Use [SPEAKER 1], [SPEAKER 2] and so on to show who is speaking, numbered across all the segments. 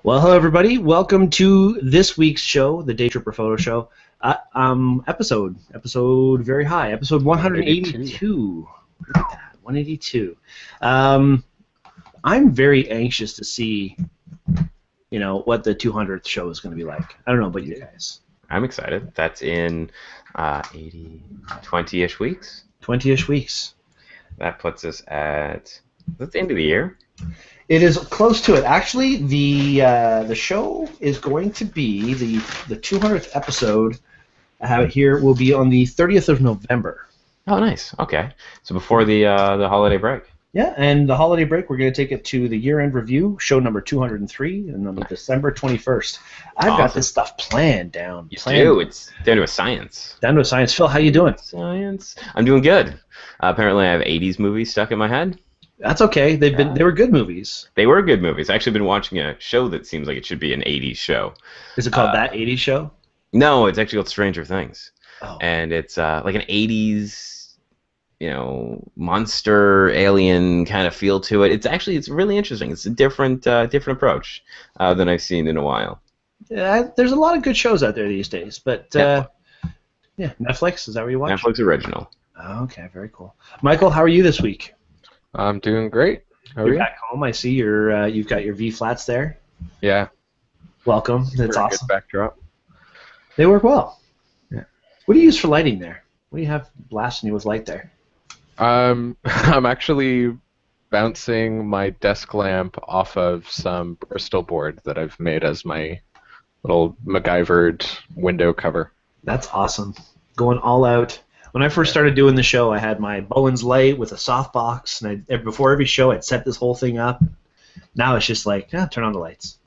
[SPEAKER 1] Well, hello everybody. Welcome to this week's show, the Daytripper Photo Show. Episode very high, episode 182. Look at that, 182. I'm very anxious to see, what the 200th show is going to be like. I don't know about you guys.
[SPEAKER 2] I'm excited. That's in 20-ish weeks.
[SPEAKER 1] 20-ish weeks.
[SPEAKER 2] That puts us at the end of the year.
[SPEAKER 1] It is close to it. Actually, the show is going to be the 200th episode. I have it here. Will be on the 30th of November.
[SPEAKER 2] Oh, nice. Okay, so before the holiday break.
[SPEAKER 1] Yeah, and the holiday break, we're going to take it to the year-end review, show number 203, and on December 21st. I've got this stuff planned down.
[SPEAKER 2] You do. It's down to a science.
[SPEAKER 1] Down to a science. Phil, how you doing?
[SPEAKER 2] Science. I'm doing good. Apparently, I have 80s movies stuck in my head.
[SPEAKER 1] That's okay. They were good movies.
[SPEAKER 2] They were good movies. I've actually been watching a show that seems like it should be an 80s show.
[SPEAKER 1] Is it called That 80s Show?
[SPEAKER 2] No, it's actually called Stranger Things.
[SPEAKER 1] Oh.
[SPEAKER 2] And it's like an 80s, monster alien kind of feel to it. It's really interesting. It's a different approach than I've seen in a while.
[SPEAKER 1] Yeah, there's a lot of good shows out there these days, but Netflix, is that where you watch?
[SPEAKER 2] Netflix original.
[SPEAKER 1] Oh, okay, very cool. Michael, how are you this week?
[SPEAKER 3] I'm doing great. How are you?
[SPEAKER 1] Back home. I see you've got your V flats there.
[SPEAKER 3] Yeah.
[SPEAKER 1] Welcome. That's
[SPEAKER 3] awesome.
[SPEAKER 1] awesome.
[SPEAKER 3] Good backdrop.
[SPEAKER 1] They work well.
[SPEAKER 3] Yeah.
[SPEAKER 1] What do you use for lighting there? What do you have blasting you with light there?
[SPEAKER 3] I'm actually bouncing my desk lamp off of some Bristol board that I've made as my little MacGyvered window cover.
[SPEAKER 1] That's awesome. Going all out. When I first started doing the show, I had my Bowen's light with a softbox, and before every show, I'd set this whole thing up. Now it's just like, turn on the lights.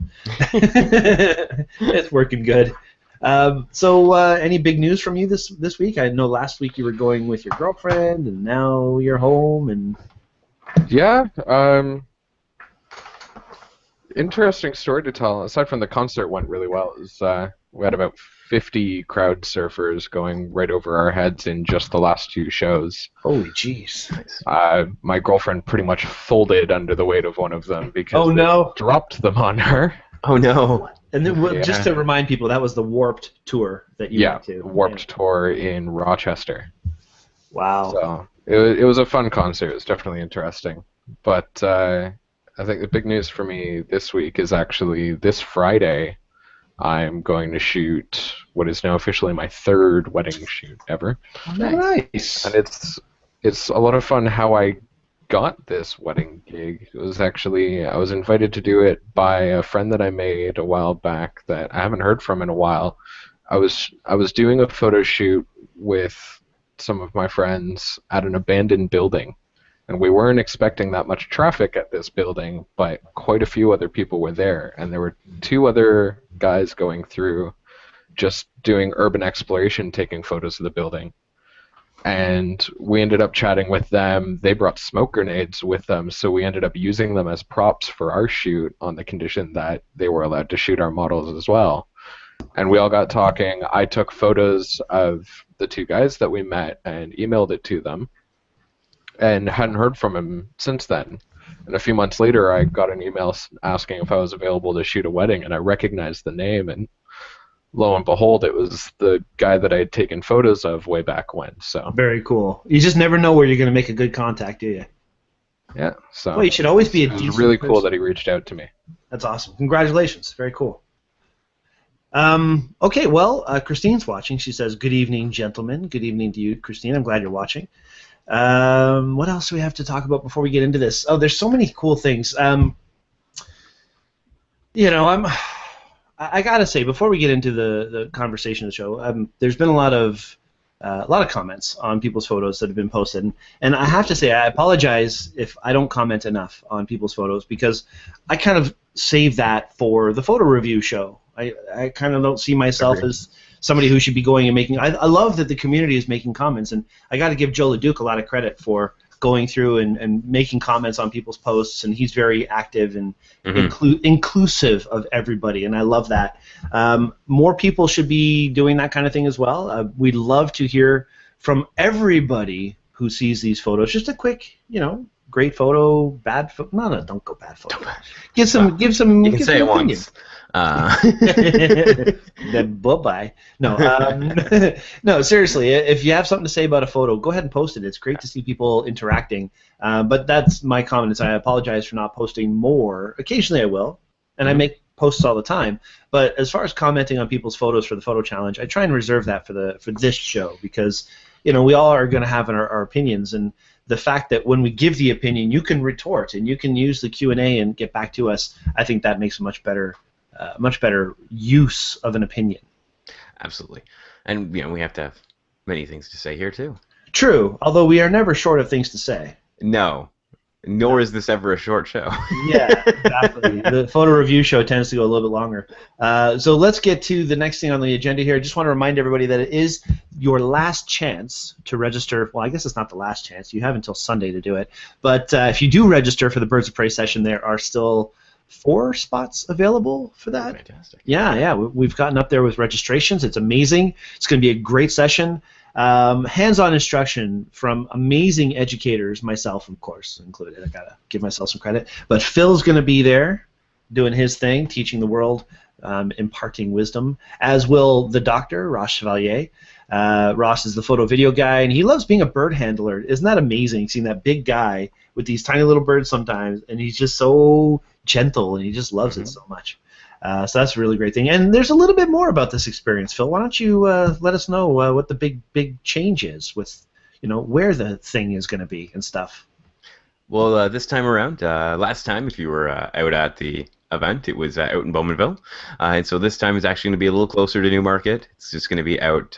[SPEAKER 1] It's working good. So, any big news from you this week? I know last week you were going with your girlfriend, and now you're home. And
[SPEAKER 3] yeah, interesting story to tell. Aside from the concert went really well, we had about 50 crowd surfers going right over our heads in just the last two shows.
[SPEAKER 1] Holy jeez.
[SPEAKER 3] My girlfriend pretty much folded under the weight of one of them because
[SPEAKER 1] they
[SPEAKER 3] dropped them on her.
[SPEAKER 2] Oh, no.
[SPEAKER 1] And then, just to remind people, that was the Warped tour that you went to.
[SPEAKER 3] Warped tour in Rochester.
[SPEAKER 1] Wow.
[SPEAKER 3] So it was a fun concert. It was definitely interesting. But I think the big news for me this week is actually this Friday I'm going to shoot what is now officially my third wedding shoot ever.
[SPEAKER 1] Oh, nice.
[SPEAKER 3] And it's a lot of fun how I got this wedding gig. It was actually, I was invited to do it by a friend that I made a while back that I haven't heard from in a while. I was doing a photo shoot with some of my friends at an abandoned building. And we weren't expecting that much traffic at this building, but quite a few other people were there. And there were two other guys going through just doing urban exploration, taking photos of the building. And we ended up chatting with them. They brought smoke grenades with them, so we ended up using them as props for our shoot on the condition that they were allowed to shoot our models as well. And we all got talking. I took photos of the two guys that we met and emailed it to them, and hadn't heard from him since then. And a few months later, I got an email asking if I was available to shoot a wedding, and I recognized the name, and lo and behold, it was the guy that I had taken photos of way back when. So
[SPEAKER 1] very cool. You just never know where you're going to make a good contact, do you?
[SPEAKER 3] Yeah. So
[SPEAKER 1] well, you should always be a decent
[SPEAKER 3] It was really cool
[SPEAKER 1] person.
[SPEAKER 3] that he reached out to me.
[SPEAKER 1] That's awesome. Congratulations. Very cool. Okay, well, Christine's watching. She says, "Good evening, gentlemen." Good evening to you, Christine. I'm glad you're watching. What else do we have to talk about before we get into this? Oh, there's so many cool things. I gotta say, before we get into the conversation of the show, there's been a lot of comments on people's photos that have been posted, and I have to say, I apologize if I don't comment enough on people's photos because I kind of save that for the photo review show. I kind of don't see myself as somebody who should be going and making. I love that the community is making comments, and I got to give Joe LeDuc a lot of credit for going through and making comments on people's posts, and he's very active and inclusive of everybody, and I love that. More people should be doing that kind of thing as well. We'd love to hear from everybody who sees these photos. Just a quick, great photo, bad photo. No, don't go bad photo. Give
[SPEAKER 2] You can say it
[SPEAKER 1] opinion.
[SPEAKER 2] once.
[SPEAKER 1] Then bye-bye. No, no, seriously, if you have something to say about a photo, go ahead and post it. It's great to see people interacting. But that's my comment. I apologize for not posting more. Occasionally I will, and I make posts all the time. But as far as commenting on people's photos for the photo challenge, I try and reserve that for this show because we all are going to have our opinions, and the fact that when we give the opinion, you can retort and you can use the Q&A and get back to us. I think that makes a much better use of an opinion.
[SPEAKER 2] Absolutely. And we have to have many things to say here too.
[SPEAKER 1] True, although we are never short of things to say.
[SPEAKER 2] No. Nor is this ever a short show.
[SPEAKER 1] Yeah, exactly. The photo review show tends to go a little bit longer. So let's get to the next thing on the agenda here. I just want to remind everybody that it is your last chance to register. Well, I guess it's not the last chance. You have until Sunday to do it. But if you do register for the Birds of Prey session, there are still 4 spots available for that.
[SPEAKER 2] Fantastic.
[SPEAKER 1] Yeah, we've gotten up there with registrations. It's amazing. It's going to be a great session. Hands-on instruction from amazing educators, myself, of course, included. I gotta give myself some credit. But Phil's going to be there doing his thing, teaching the world, imparting wisdom, as will the doctor, Ross Chevalier. Ross is the photo video guy, and he loves being a bird handler. Isn't that amazing, seeing that big guy with these tiny little birds sometimes, and he's just so gentle, and he just loves it so much. So that's a really great thing. And there's a little bit more about this experience, Phil. Why don't you let us know what the big change is with, where the thing is going to be and stuff.
[SPEAKER 2] Well, this time around, last time, if you were out at the event, it was out in Bowmanville. And so this time it's actually going to be a little closer to Newmarket. It's just going to be out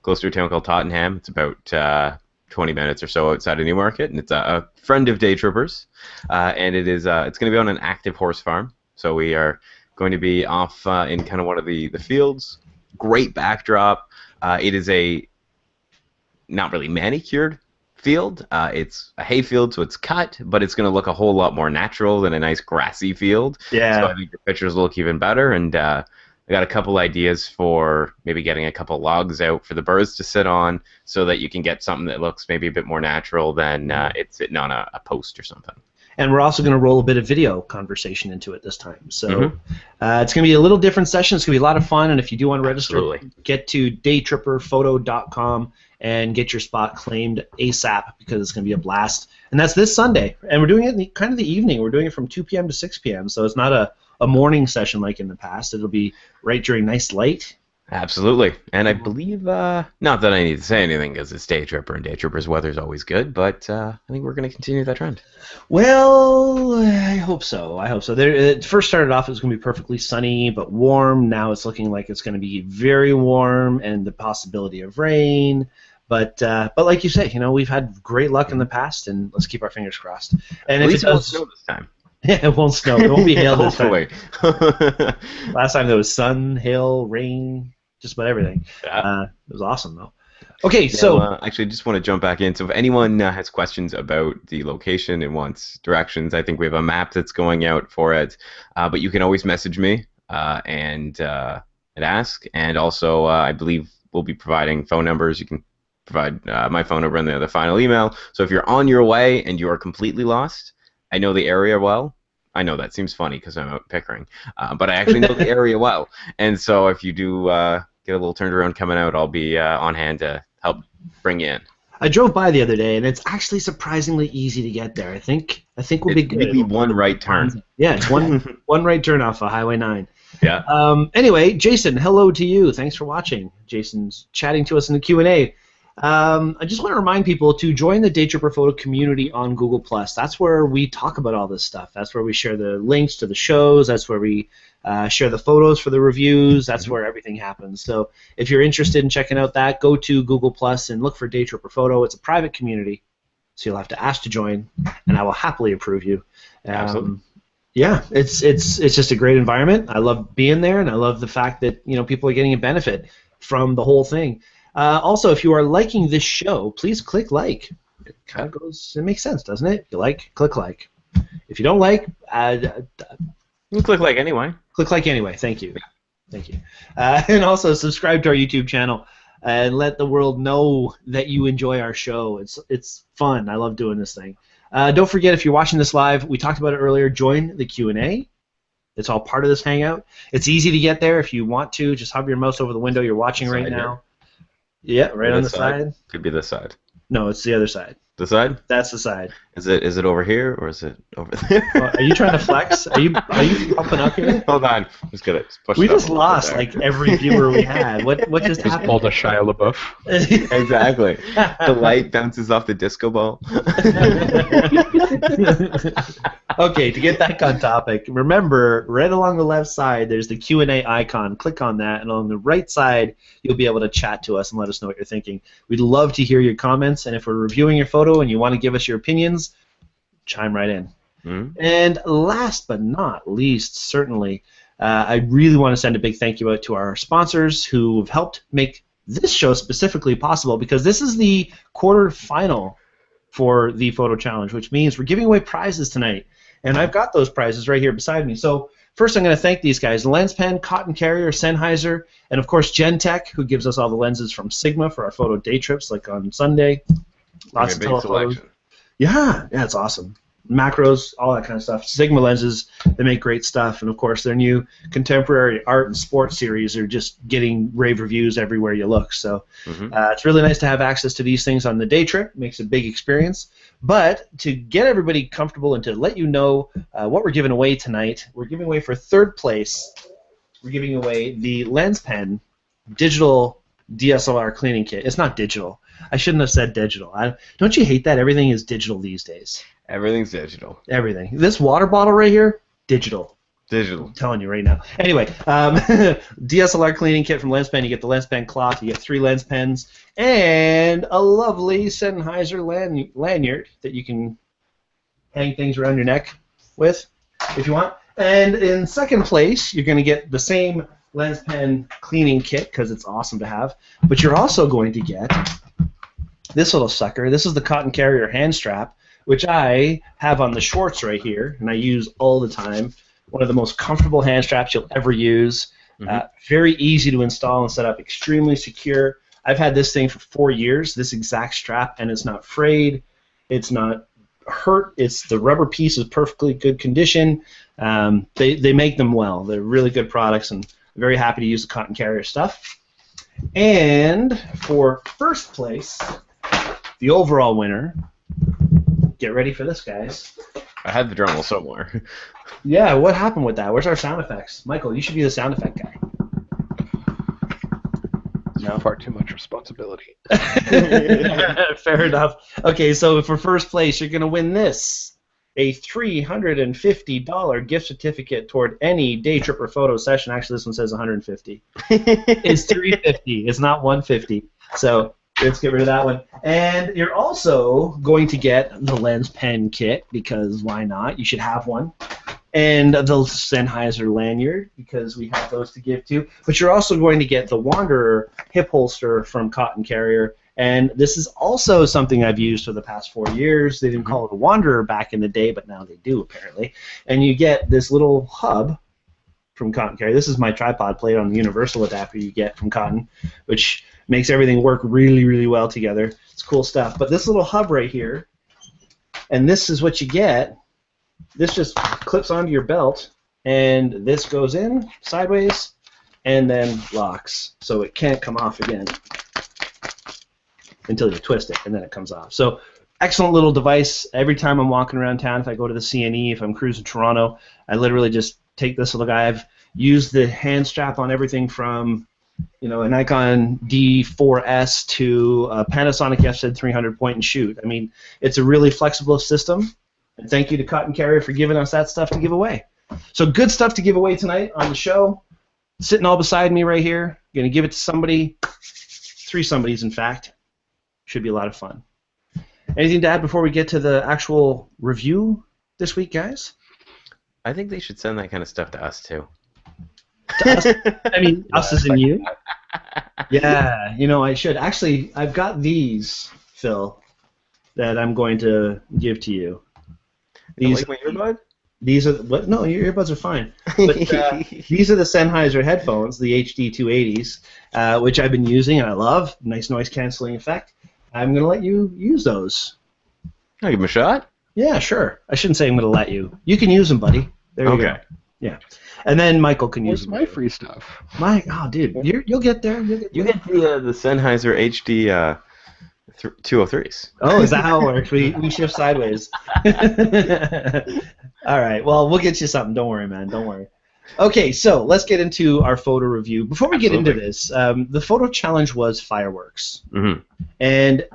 [SPEAKER 2] closer to a town called Tottenham. It's about 20 minutes or so outside of Newmarket, and it's a friend of Daytrippers. And it's going to be on an active horse farm. So we are going to be off in kind of one of the fields. Great backdrop. It is a not really manicured field. It's a hay field, so it's cut, but it's going to look a whole lot more natural than a nice grassy field.
[SPEAKER 1] Yeah.
[SPEAKER 2] So I think your pictures look even better, and I got a couple ideas for maybe getting a couple logs out for the birds to sit on so that you can get something that looks maybe a bit more natural than it's sitting on a post or something.
[SPEAKER 1] And we're also going to roll a bit of video conversation into it this time. So it's going to be a little different session. It's going to be a lot of fun. And if you do want to register, get to daytripperphoto.com and get your spot claimed ASAP because it's going to be a blast. And that's this Sunday. And we're doing it in kind of the evening. We're doing it from 2 p.m. to 6 p.m. So it's not a morning session like in the past. It'll be right during nice light.
[SPEAKER 2] Absolutely. And I believe, not that I need to say anything because it's Daytripper, and Daytripper's weather's always good, but I think we're going to continue that trend.
[SPEAKER 1] Well, I hope so. It first started off, it was going to be perfectly sunny but warm. Now it's looking like it's going to be very warm and the possibility of rain. But like you say, we've had great luck in the past, and let's keep our fingers crossed. And
[SPEAKER 2] At
[SPEAKER 1] if
[SPEAKER 2] least
[SPEAKER 1] it does,
[SPEAKER 2] won't snow this time.
[SPEAKER 1] Yeah, it won't snow. It won't be hail this time.
[SPEAKER 2] Hopefully.
[SPEAKER 1] Last time there was sun, hail, rain, just about everything.
[SPEAKER 2] Yeah.
[SPEAKER 1] It was awesome, though. Okay, so
[SPEAKER 2] actually, just want to jump back in. So if anyone has questions about the location and wants directions, I think we have a map that's going out for it. But you can always message me and ask. And also, I believe we'll be providing phone numbers. You can provide my phone number in the final email. So if you're on your way and you are completely lost, I know the area well. I know that seems funny because I'm out Pickering, but I actually know the area well. And so if you do get a little turned around coming out, I'll be on hand to help bring you in.
[SPEAKER 1] I drove by the other day, and it's actually surprisingly easy to get there. I think we'll be good.
[SPEAKER 2] Really one right turn.
[SPEAKER 1] Yeah, it's one right turn off of Highway 9.
[SPEAKER 2] Yeah.
[SPEAKER 1] Anyway, Jason, hello to you. Thanks for watching. Jason's chatting to us in the Q&A. I just want to remind people to join the Daytripper Photo community on Google+. That's where we talk about all this stuff. That's where we share the links to the shows. That's where we share the photos for the reviews. That's where everything happens. So if you're interested in checking out that, go to Google+ and look for Daytripper Photo. It's a private community, so you'll have to ask to join, and I will happily approve you.
[SPEAKER 2] Absolutely.
[SPEAKER 1] Yeah, it's just a great environment. I love being there, and I love the fact that people are getting a benefit from the whole thing. Also, if you are liking this show, please click like. It kind of goes. It makes sense, doesn't it? If you like, click like. If you don't like,
[SPEAKER 2] you can click like anyway.
[SPEAKER 1] Click like anyway. Thank you. Thank you. And also subscribe to our YouTube channel and let the world know that you enjoy our show. It's fun. I love doing this thing. Don't forget, if you're watching this live, we talked about it earlier, join the Q&A. It's all part of this hangout. It's easy to get there if you want to. Just hover your mouse over the window you're watching right now. Yeah, right on the side.
[SPEAKER 2] Could be this side.
[SPEAKER 1] No, it's the other side.
[SPEAKER 2] The side?
[SPEAKER 1] That's the side.
[SPEAKER 2] Is it over here or is it over there?
[SPEAKER 1] Are you trying to flex? Are you pumping up here?
[SPEAKER 2] Hold on. Just get it.
[SPEAKER 1] We just lost like every viewer we had. What just happened?
[SPEAKER 3] Pulled a Shia LaBeouf.
[SPEAKER 2] Exactly. The light bounces off the disco ball.
[SPEAKER 1] Okay, to get back on topic, remember, right along the left side, there's the Q&A icon. Click on that, and on the right side, you'll be able to chat to us and let us know what you're thinking. We'd love to hear your comments, and if we're reviewing your photo and you want to give us your opinions, chime right in.
[SPEAKER 2] Mm-hmm.
[SPEAKER 1] And last but not least, certainly, I really want to send a big thank you out to our sponsors who have helped make this show specifically possible, because this is the quarterfinal for the photo challenge, which means we're giving away prizes tonight. And I've got those prizes right here beside me. So first I'm going to thank these guys, LensPen, Cotton Carrier, Sennheiser, and of course Gentech, who gives us all the lenses from Sigma for our photo day trips, like on Sunday. Lots of telephotos. Yeah, it's awesome. Macros, all that kind of stuff. Sigma lenses, they make great stuff. And of course their new contemporary art and sports series are just getting rave reviews everywhere you look. So it's really nice to have access to these things on the day trip. Makes a big experience. But to get everybody comfortable and to let you know what we're giving away tonight, we're giving away for third place, we're giving away the LensPen digital DSLR cleaning kit. It's not digital. I shouldn't have said digital. Don't you hate that everything is digital these days?
[SPEAKER 2] Everything's digital.
[SPEAKER 1] Everything. This water bottle right here, digital.
[SPEAKER 2] Digital.
[SPEAKER 1] I'm telling you right now. Anyway, DSLR cleaning kit from LensPen. You get the LensPen cloth. You get 3 lens pens and a lovely Sennheiser lanyard that you can hang things around your neck with if you want. And in second place, you're going to get the same LensPen cleaning kit because it's awesome to have. But you're also going to get this little sucker. This is the Cotton Carrier hand strap, which I have on the shorts right here, and I use all the time. One of the most comfortable hand straps you'll ever use. Very easy to install and set up, extremely secure. I've had this thing for 4 years, this exact strap, and it's not frayed. It's not hurt. The rubber piece is perfectly good condition. They make them well. They're really good products, and I'm very happy to use the Cotton Carrier stuff. And for first place, the overall winner, get ready for this, guys.
[SPEAKER 2] I had the Dremel somewhere.
[SPEAKER 1] Yeah, what happened with that? Where's our sound effects? Michael, you should be the sound effect guy.
[SPEAKER 3] No. Far too much responsibility.
[SPEAKER 1] Fair enough. Okay, so for first place, you're going to win this. A $350 gift certificate toward any Daytripper Photo session. Actually, this one says $150. It's $350. It's not $150. So let's get rid of that one. And you're also going to get the LensPen kit, because why not? You should have one. And the Sennheiser lanyard, because we have those to give to. But you're also going to get the Wanderer hip holster from Cotton Carrier. And this is also something I've used for the past 4 years. They didn't call it a Wanderer back in the day, but now they do, apparently. And you get this little hub from Cotton Carrier. This is my tripod plate on the universal adapter you get from Cotton, which makes everything work really, really well together. It's cool stuff. But this little hub right here, and this is what you get. This just clips onto your belt, and this goes in sideways and then locks, so it can't come off again until you twist it, and then it comes off. So excellent little device. Every time I'm walking around town, if I go to the CNE, if I'm cruising Toronto, I literally just take this little guy. I've used the hand strap on everything from a Nikon D4S to a Panasonic FZ300 point and shoot. I mean, it's a really flexible system. And thank you to Cotton Carrier for giving us that stuff to give away. So good stuff to give away tonight on the show. Sitting all beside me right here. Going to give it to somebody. 3 somebodies, in fact. Should be a lot of fun. Anything to add before we get to the actual review this week, guys?
[SPEAKER 2] I think they should send that kind of stuff to us, too.
[SPEAKER 1] To us? I mean, us as in you? Yeah, I should. Actually, I've got these, Phil, that I'm going to give to you.
[SPEAKER 2] These, like my earbud?
[SPEAKER 1] These are what? No, your earbuds are fine. But these are the Sennheiser headphones, the HD 280s, which I've been using and I love. Nice noise canceling effect. I'm going to let you use those.
[SPEAKER 2] I'll give them a shot.
[SPEAKER 1] Yeah, sure. I shouldn't say I'm going to let you. You can use them, buddy. There you go. Yeah. And then Michael can use
[SPEAKER 3] Where's
[SPEAKER 1] them.
[SPEAKER 3] my free stuff?
[SPEAKER 1] Dude, you'll get there.
[SPEAKER 2] You get the Sennheiser HD 203s.
[SPEAKER 1] Oh, is that how it works? We shift sideways. All right. Well, we'll get you something. Don't worry, man. Don't worry. Okay, so let's get into our photo review. Before we get into this, the photo challenge was fireworks.
[SPEAKER 2] Mm-hmm.
[SPEAKER 1] And,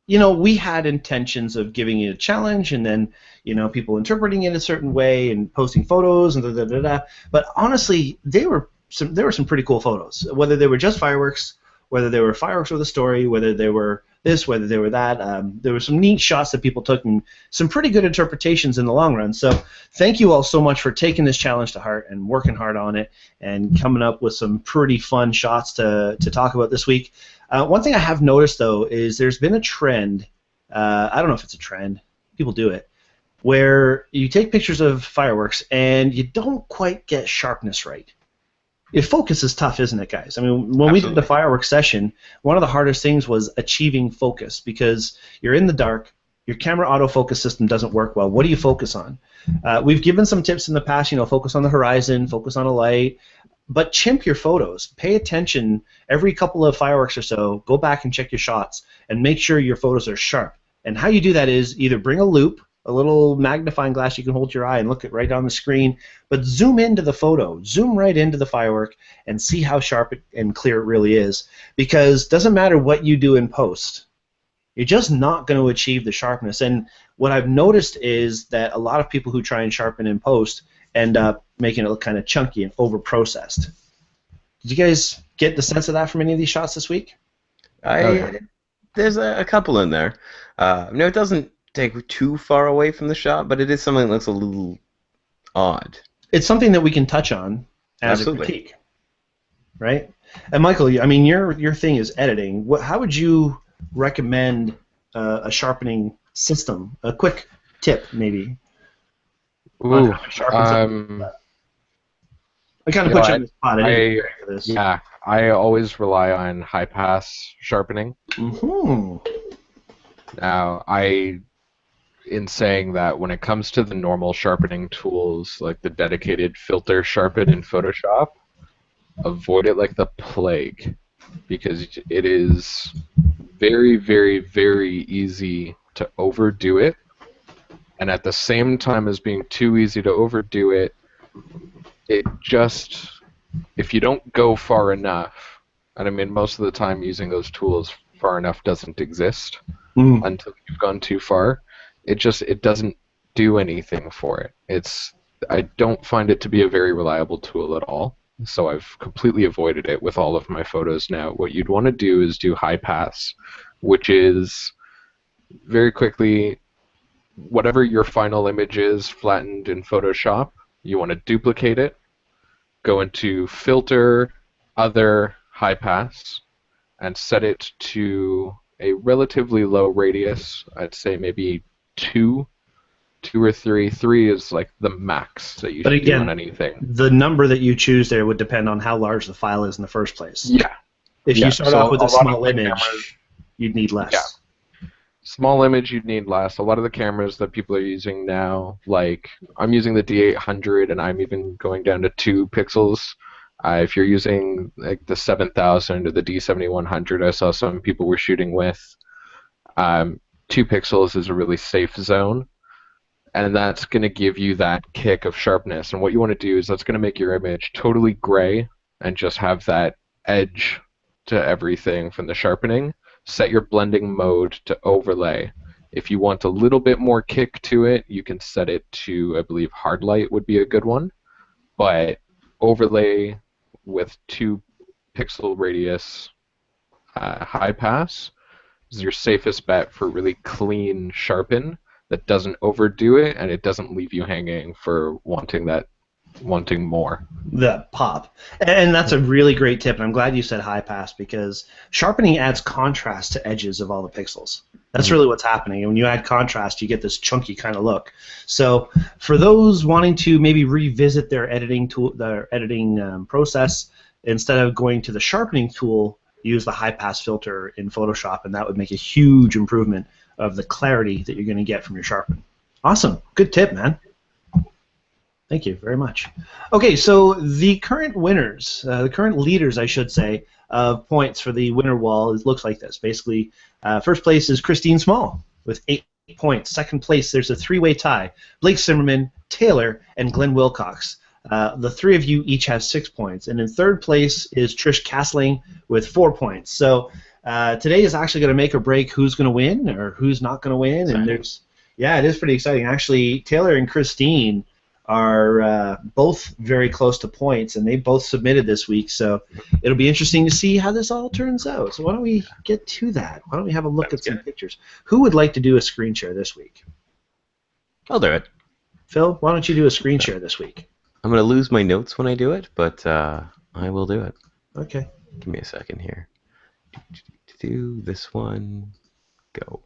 [SPEAKER 1] you know, we had intentions of giving it a challenge and then, you know, people interpreting it a certain way and posting photos and da-da-da-da. But honestly, there were some pretty cool photos. Whether they were just fireworks, whether they were fireworks with a story, whether they were this, whether they were that. There were some neat shots that people took and some pretty good interpretations in the long run. So thank you all so much for taking this challenge to heart and working hard on it and coming up with some pretty fun shots to talk about this week. One thing I have noticed, though, is there's been a trend. I don't know if it's a trend. People do it. Where you take pictures of fireworks and you don't quite get sharpness right. Focus is tough, isn't it, guys? I mean, when we did the fireworks session, one of the hardest things was achieving focus because you're in the dark, your camera autofocus system doesn't work well. What do you focus on? We've given some tips in the past, you know, focus on the horizon, focus on a light, but chimp your photos. Pay attention every couple of fireworks or so, go back and check your shots and make sure your photos are sharp. And how you do that is either bring a loupe, a little magnifying glass you can hold your eye and look it right on the screen, but zoom into the photo, zoom right into the firework and see how sharp and clear it really is. Because it doesn't matter what you do in post, you're just not going to achieve the sharpness. And what I've noticed is that a lot of people who try and sharpen in post end up making it look kind of chunky and over-processed. Did you guys get the sense of that from any of these shots this week?
[SPEAKER 2] There's a couple in there. No, it doesn't take too far away from the shot, but it is something that looks a little odd.
[SPEAKER 1] It's something that we can touch on as a critique, right? And Michael, I mean, your thing is editing. How would you recommend a sharpening system? A quick tip, maybe.
[SPEAKER 3] Ooh,
[SPEAKER 1] I kind of put you on the spot.
[SPEAKER 3] Yeah, I always rely on high pass sharpening.
[SPEAKER 1] Mm-hmm.
[SPEAKER 3] Now, in saying that, when it comes to the normal sharpening tools, like the dedicated filter sharpen in Photoshop, avoid it like the plague, because it is very, very, very easy to overdo it, and at the same time as being too easy to overdo it, if you don't go far enough, and I mean most of the time using those tools, far enough doesn't exist until you've gone too far. It doesn't do anything for it. I don't find it to be a very reliable tool at all, so I've completely avoided it with all of my photos now. What you'd want to do is do high pass, which is very quickly whatever your final image is flattened in Photoshop, you want to duplicate it, go into Filter, Other, High Pass, and set it to a relatively low radius. I'd say maybe 2 or 3. 3 is like the max that you should do on anything.
[SPEAKER 1] The number that you choose there would depend on how large the file is in the first place.
[SPEAKER 3] Yeah.
[SPEAKER 1] If you start off with a small image, you'd need less.
[SPEAKER 3] Yeah. Small image, you'd need less. A lot of the cameras that people are using now, like I'm using the D800 and I'm even going down to 2 pixels. If you're using like the 7000 or the D7100, I saw some people were shooting with, 2 pixels is a really safe zone, and that's going to give you that kick of sharpness. And what you want to do is that's going to make your image totally gray and just have that edge to everything from the sharpening. Set your blending mode to overlay. If you want a little bit more kick to it, you can set it to, I believe, hard light would be a good one. But overlay with 2 pixel radius high pass is your safest bet for really clean sharpen that doesn't overdo it and it doesn't leave you hanging for wanting more.
[SPEAKER 1] The pop. And that's a really great tip, and I'm glad you said high pass because sharpening adds contrast to edges of all the pixels. That's really what's happening. And when you add contrast, you get this chunky kind of look. So for those wanting to maybe revisit their editing tool, process, instead of going to the sharpening tool, use the high pass filter in Photoshop, and that would make a huge improvement of the clarity that you're going to get from your sharpen. Awesome. Good tip, man. Thank you very much. Okay, so the current winners, the current leaders, I should say, of points for the winner wall looks like this. Basically, first place is Christine Small with 8 points. Second place, there's a three-way tie. Blake Zimmerman, Taylor, and Glenn Wilcox. The three of you each have 6 points. And in third place is Trish Castling with 4 points. So today is actually going to make or break who's going to win or who's not going to win. And yeah, it is pretty exciting. Actually, Taylor and Christine are both very close to points, and they both submitted this week, so it'll be interesting to see how this all turns out. So why don't we get to that? Why don't we have a look at some pictures? Who would like to do a screen share this week?
[SPEAKER 2] I'll do it.
[SPEAKER 1] Phil, why don't you do a screen share this week?
[SPEAKER 2] I'm going to lose my notes when I do it, but I will do it.
[SPEAKER 1] Okay.
[SPEAKER 2] Give me a second here. Do this one. Go.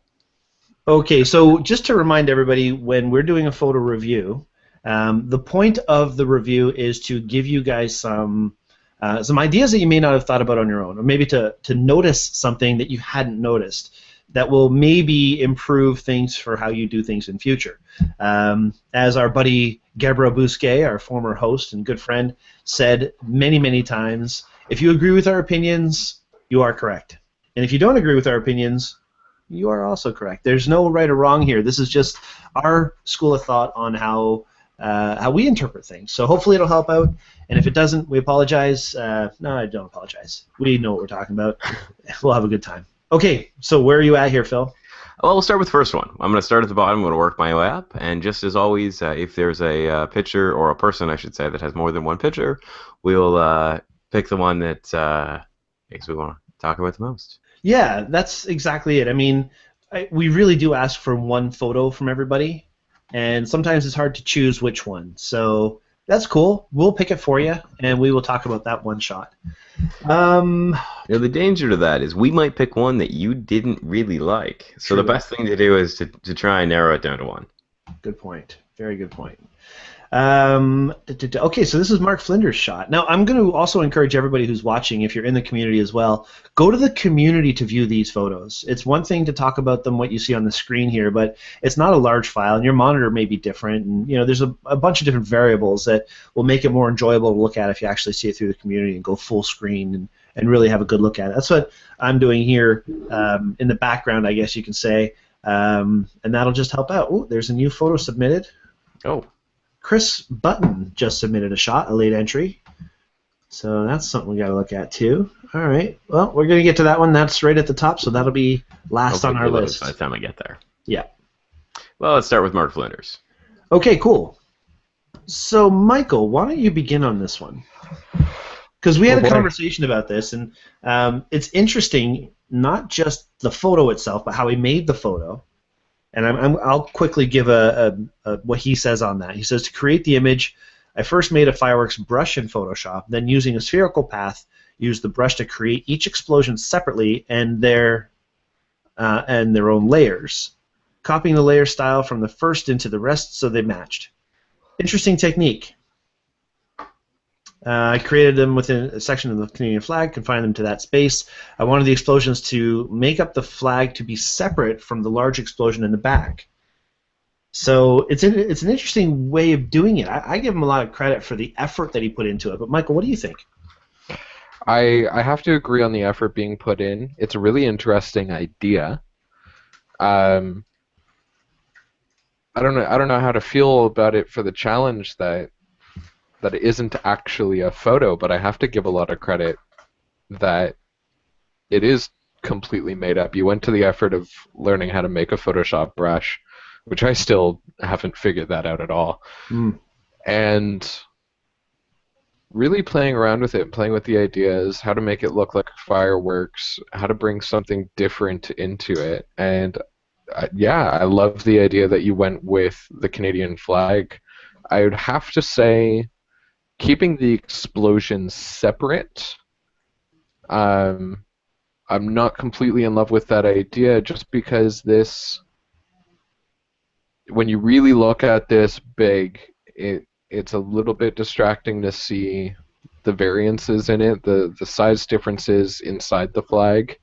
[SPEAKER 2] Okay,
[SPEAKER 1] so just to remind everybody, when we're doing a photo review, the point of the review is to give you guys some ideas that you may not have thought about on your own, or maybe to notice something that you hadn't noticed that will maybe improve things for how you do things in future. As our buddy Gabriel Bousquet, our former host and good friend, said many, many times, if you agree with our opinions, you are correct. And if you don't agree with our opinions, you are also correct. There's no right or wrong here. This is just our school of thought on how we interpret things. So hopefully it'll help out. And if it doesn't, we apologize. No, I don't apologize. We know what we're talking about. We'll have a good time. Okay, so where are you at here, Phil?
[SPEAKER 2] Well, we'll start with the first one. I'm going to start at the bottom. I'm going to work my way up. And just as always, if there's a picture, or a person, I should say, that has more than one picture, we'll pick the one that we want to talk about the most.
[SPEAKER 1] Yeah, that's exactly it. I mean, we really do ask for one photo from everybody, and sometimes it's hard to choose which one. So that's cool. We'll pick it for you, and we will talk about that one shot.
[SPEAKER 2] The danger to that is we might pick one that you didn't really like. So the best thing to do is to try and narrow it down to one.
[SPEAKER 1] Good point. Very good point. Okay, so this is Mark Flinder's shot. Now, I'm going to also encourage everybody who's watching, if you're in the community as well, go to the community to view these photos. It's one thing to talk about them, what you see on the screen here, but it's not a large file, and your monitor may be different, and there's a bunch of different variables that will make it more enjoyable to look at if you actually see it through the community and go full screen and really have a good look at it. That's what I'm doing here in the background, I guess you can say, and that'll just help out. Oh, there's a new photo submitted.
[SPEAKER 2] Oh.
[SPEAKER 1] Chris Button just submitted a shot, a late entry. So that's something we got to look at too. All right. Well, we're going to get to that one. That's right at the top, so that'll be last on our list.
[SPEAKER 2] By the time I get there.
[SPEAKER 1] Yeah.
[SPEAKER 2] Well, let's start with Mark Flinders.
[SPEAKER 1] Okay, cool. So, Michael, why don't you begin on this one? Because we had a conversation about this, and it's interesting, not just the photo itself, but how he made the photo. And I'll quickly give what he says on that. He says, to create the image, I first made a fireworks brush in Photoshop, then using a spherical path, used the brush to create each explosion separately and their own layers, copying the layer style from the first into the rest so they matched. Interesting technique. I created them within a section of the Canadian flag, confined them to that space. I wanted the explosions to make up the flag to be separate from the large explosion in the back. So it's an interesting way of doing it. I give him a lot of credit for the effort that he put into it. But Michael, what do you think?
[SPEAKER 3] I have to agree on the effort being put in. It's a really interesting idea. I don't know how to feel about it for the challenge that it isn't actually a photo, but I have to give a lot of credit that it is completely made up. You went to the effort of learning how to make a Photoshop brush, which I still haven't figured that out at all. And really playing around with it, playing with the ideas, how to make it look like fireworks, how to bring something different into it. And yeah, I love the idea that you went with the Canadian flag. I would have to say, keeping the explosions separate, I'm not completely in love with that idea, just because this, when you really look at this big, it's a little bit distracting to see the variances in it, the size differences inside the flag,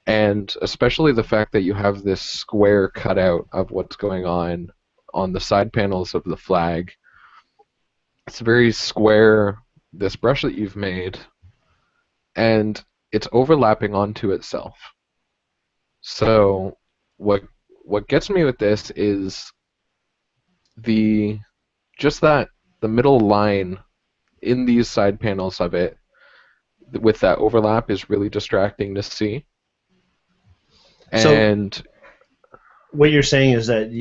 [SPEAKER 3] and especially the fact that you have this square cutout of what's going on on the side panels of the flag. It's very square, this brush that you've made, and it's overlapping onto itself. So what gets me with this is the middle line in these side panels of it with that overlap is really distracting to see. And
[SPEAKER 1] so what you're saying is that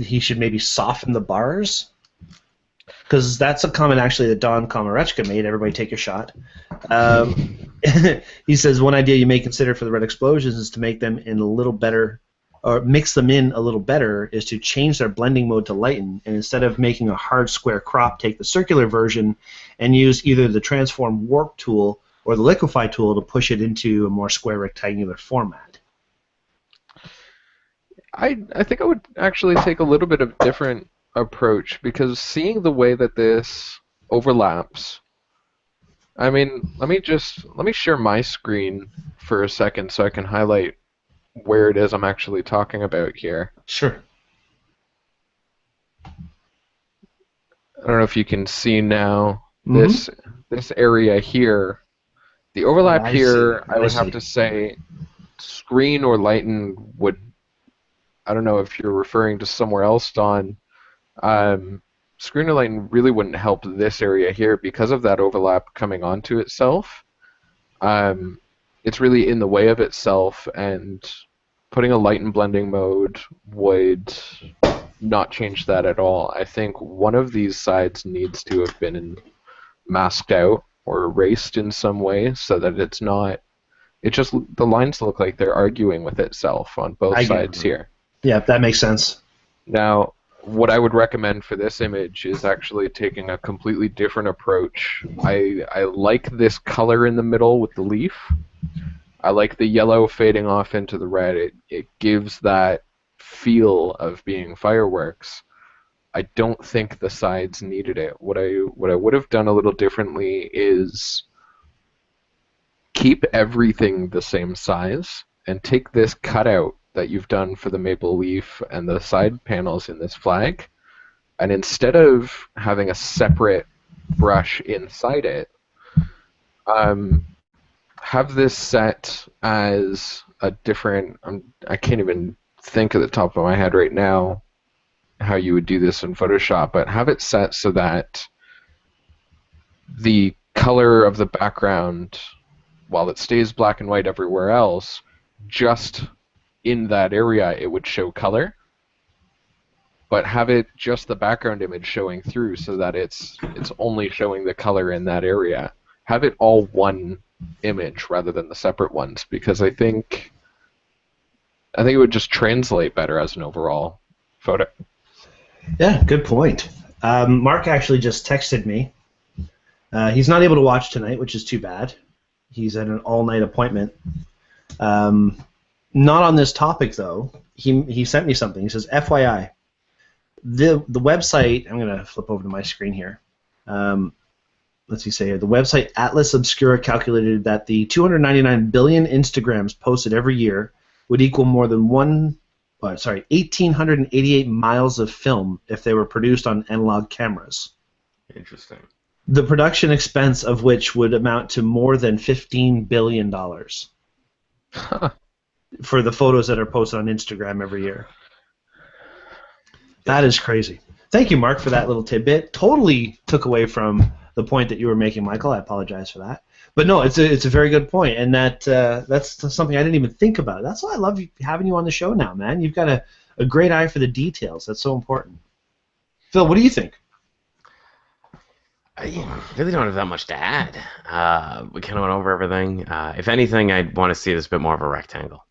[SPEAKER 1] he should maybe soften the bars? Because that's a comment actually that Don Komarechka made. Everybody take a shot. He says one idea you may consider for the red explosions is to make them in a little better, or mix them in a little better, is to change their blending mode to lighten, and instead of making a hard square crop, take the circular version and use either the transform warp tool or the liquefy tool to push it into a more square rectangular format.
[SPEAKER 3] I think I would actually take a little bit of different approach, because seeing the way that this overlaps, I mean, let me share my screen for a second so I can highlight where it is I'm actually talking about here.
[SPEAKER 1] Sure.
[SPEAKER 3] I don't know if you can see now this area here. The overlap here, I would have to say, screen or lighten would. I don't know if you're referring to somewhere else, Don. Screen or lighten really wouldn't help this area here because of that overlap coming onto itself. It's really in the way of itself, and putting a lighten blending mode would not change that at all. I think one of these sides needs to have been masked out or erased in some way so that it's not. It just, the lines look like they're arguing with itself on both sides here.
[SPEAKER 1] Yeah, that makes sense.
[SPEAKER 3] Now, what I would recommend for this image is actually taking a completely different approach. I like this color in the middle with the leaf. I like the yellow fading off into the red. It gives that feel of being fireworks. I don't think the sides needed it. What I would have done a little differently is keep everything the same size and take this cutout that you've done for the maple leaf and the side panels in this flag, and instead of having a separate brush inside it, have this set as a different, I can't even think at the top of my head right now how you would do this in Photoshop, but have it set so that the color of the background, while it stays black and white everywhere else, just in that area it would show color, but have it just the background image showing through so that it's only showing the color in that area. Have it all one image rather than the separate ones, because I think it would just translate better as an overall photo.
[SPEAKER 1] Yeah, good point. Mark actually just texted me. He's not able to watch tonight, which is too bad. He's at an all-night appointment. Not on this topic, though. He sent me something. He says, FYI, the website, I'm going to flip over to my screen here. Let's see, say here. The website Atlas Obscura calculated that the 299 billion Instagrams posted every year would equal more than 1,888 miles of film if they were produced on analog cameras.
[SPEAKER 2] Interesting.
[SPEAKER 1] The production expense of which would amount to more than $15 billion. For the photos that are posted on Instagram every year. That is crazy. Thank you, Mark, for that little tidbit. Totally took away from the point that you were making, Michael. I apologize for that. But no, it's a very good point, and that's something I didn't even think about. That's why I love having you on the show now, man. You've got a great eye for the details. That's so important. Phil, what do you think?
[SPEAKER 2] I really don't have that much to add. We kind of went over everything. If anything, I'd want to see this a bit more of a rectangle.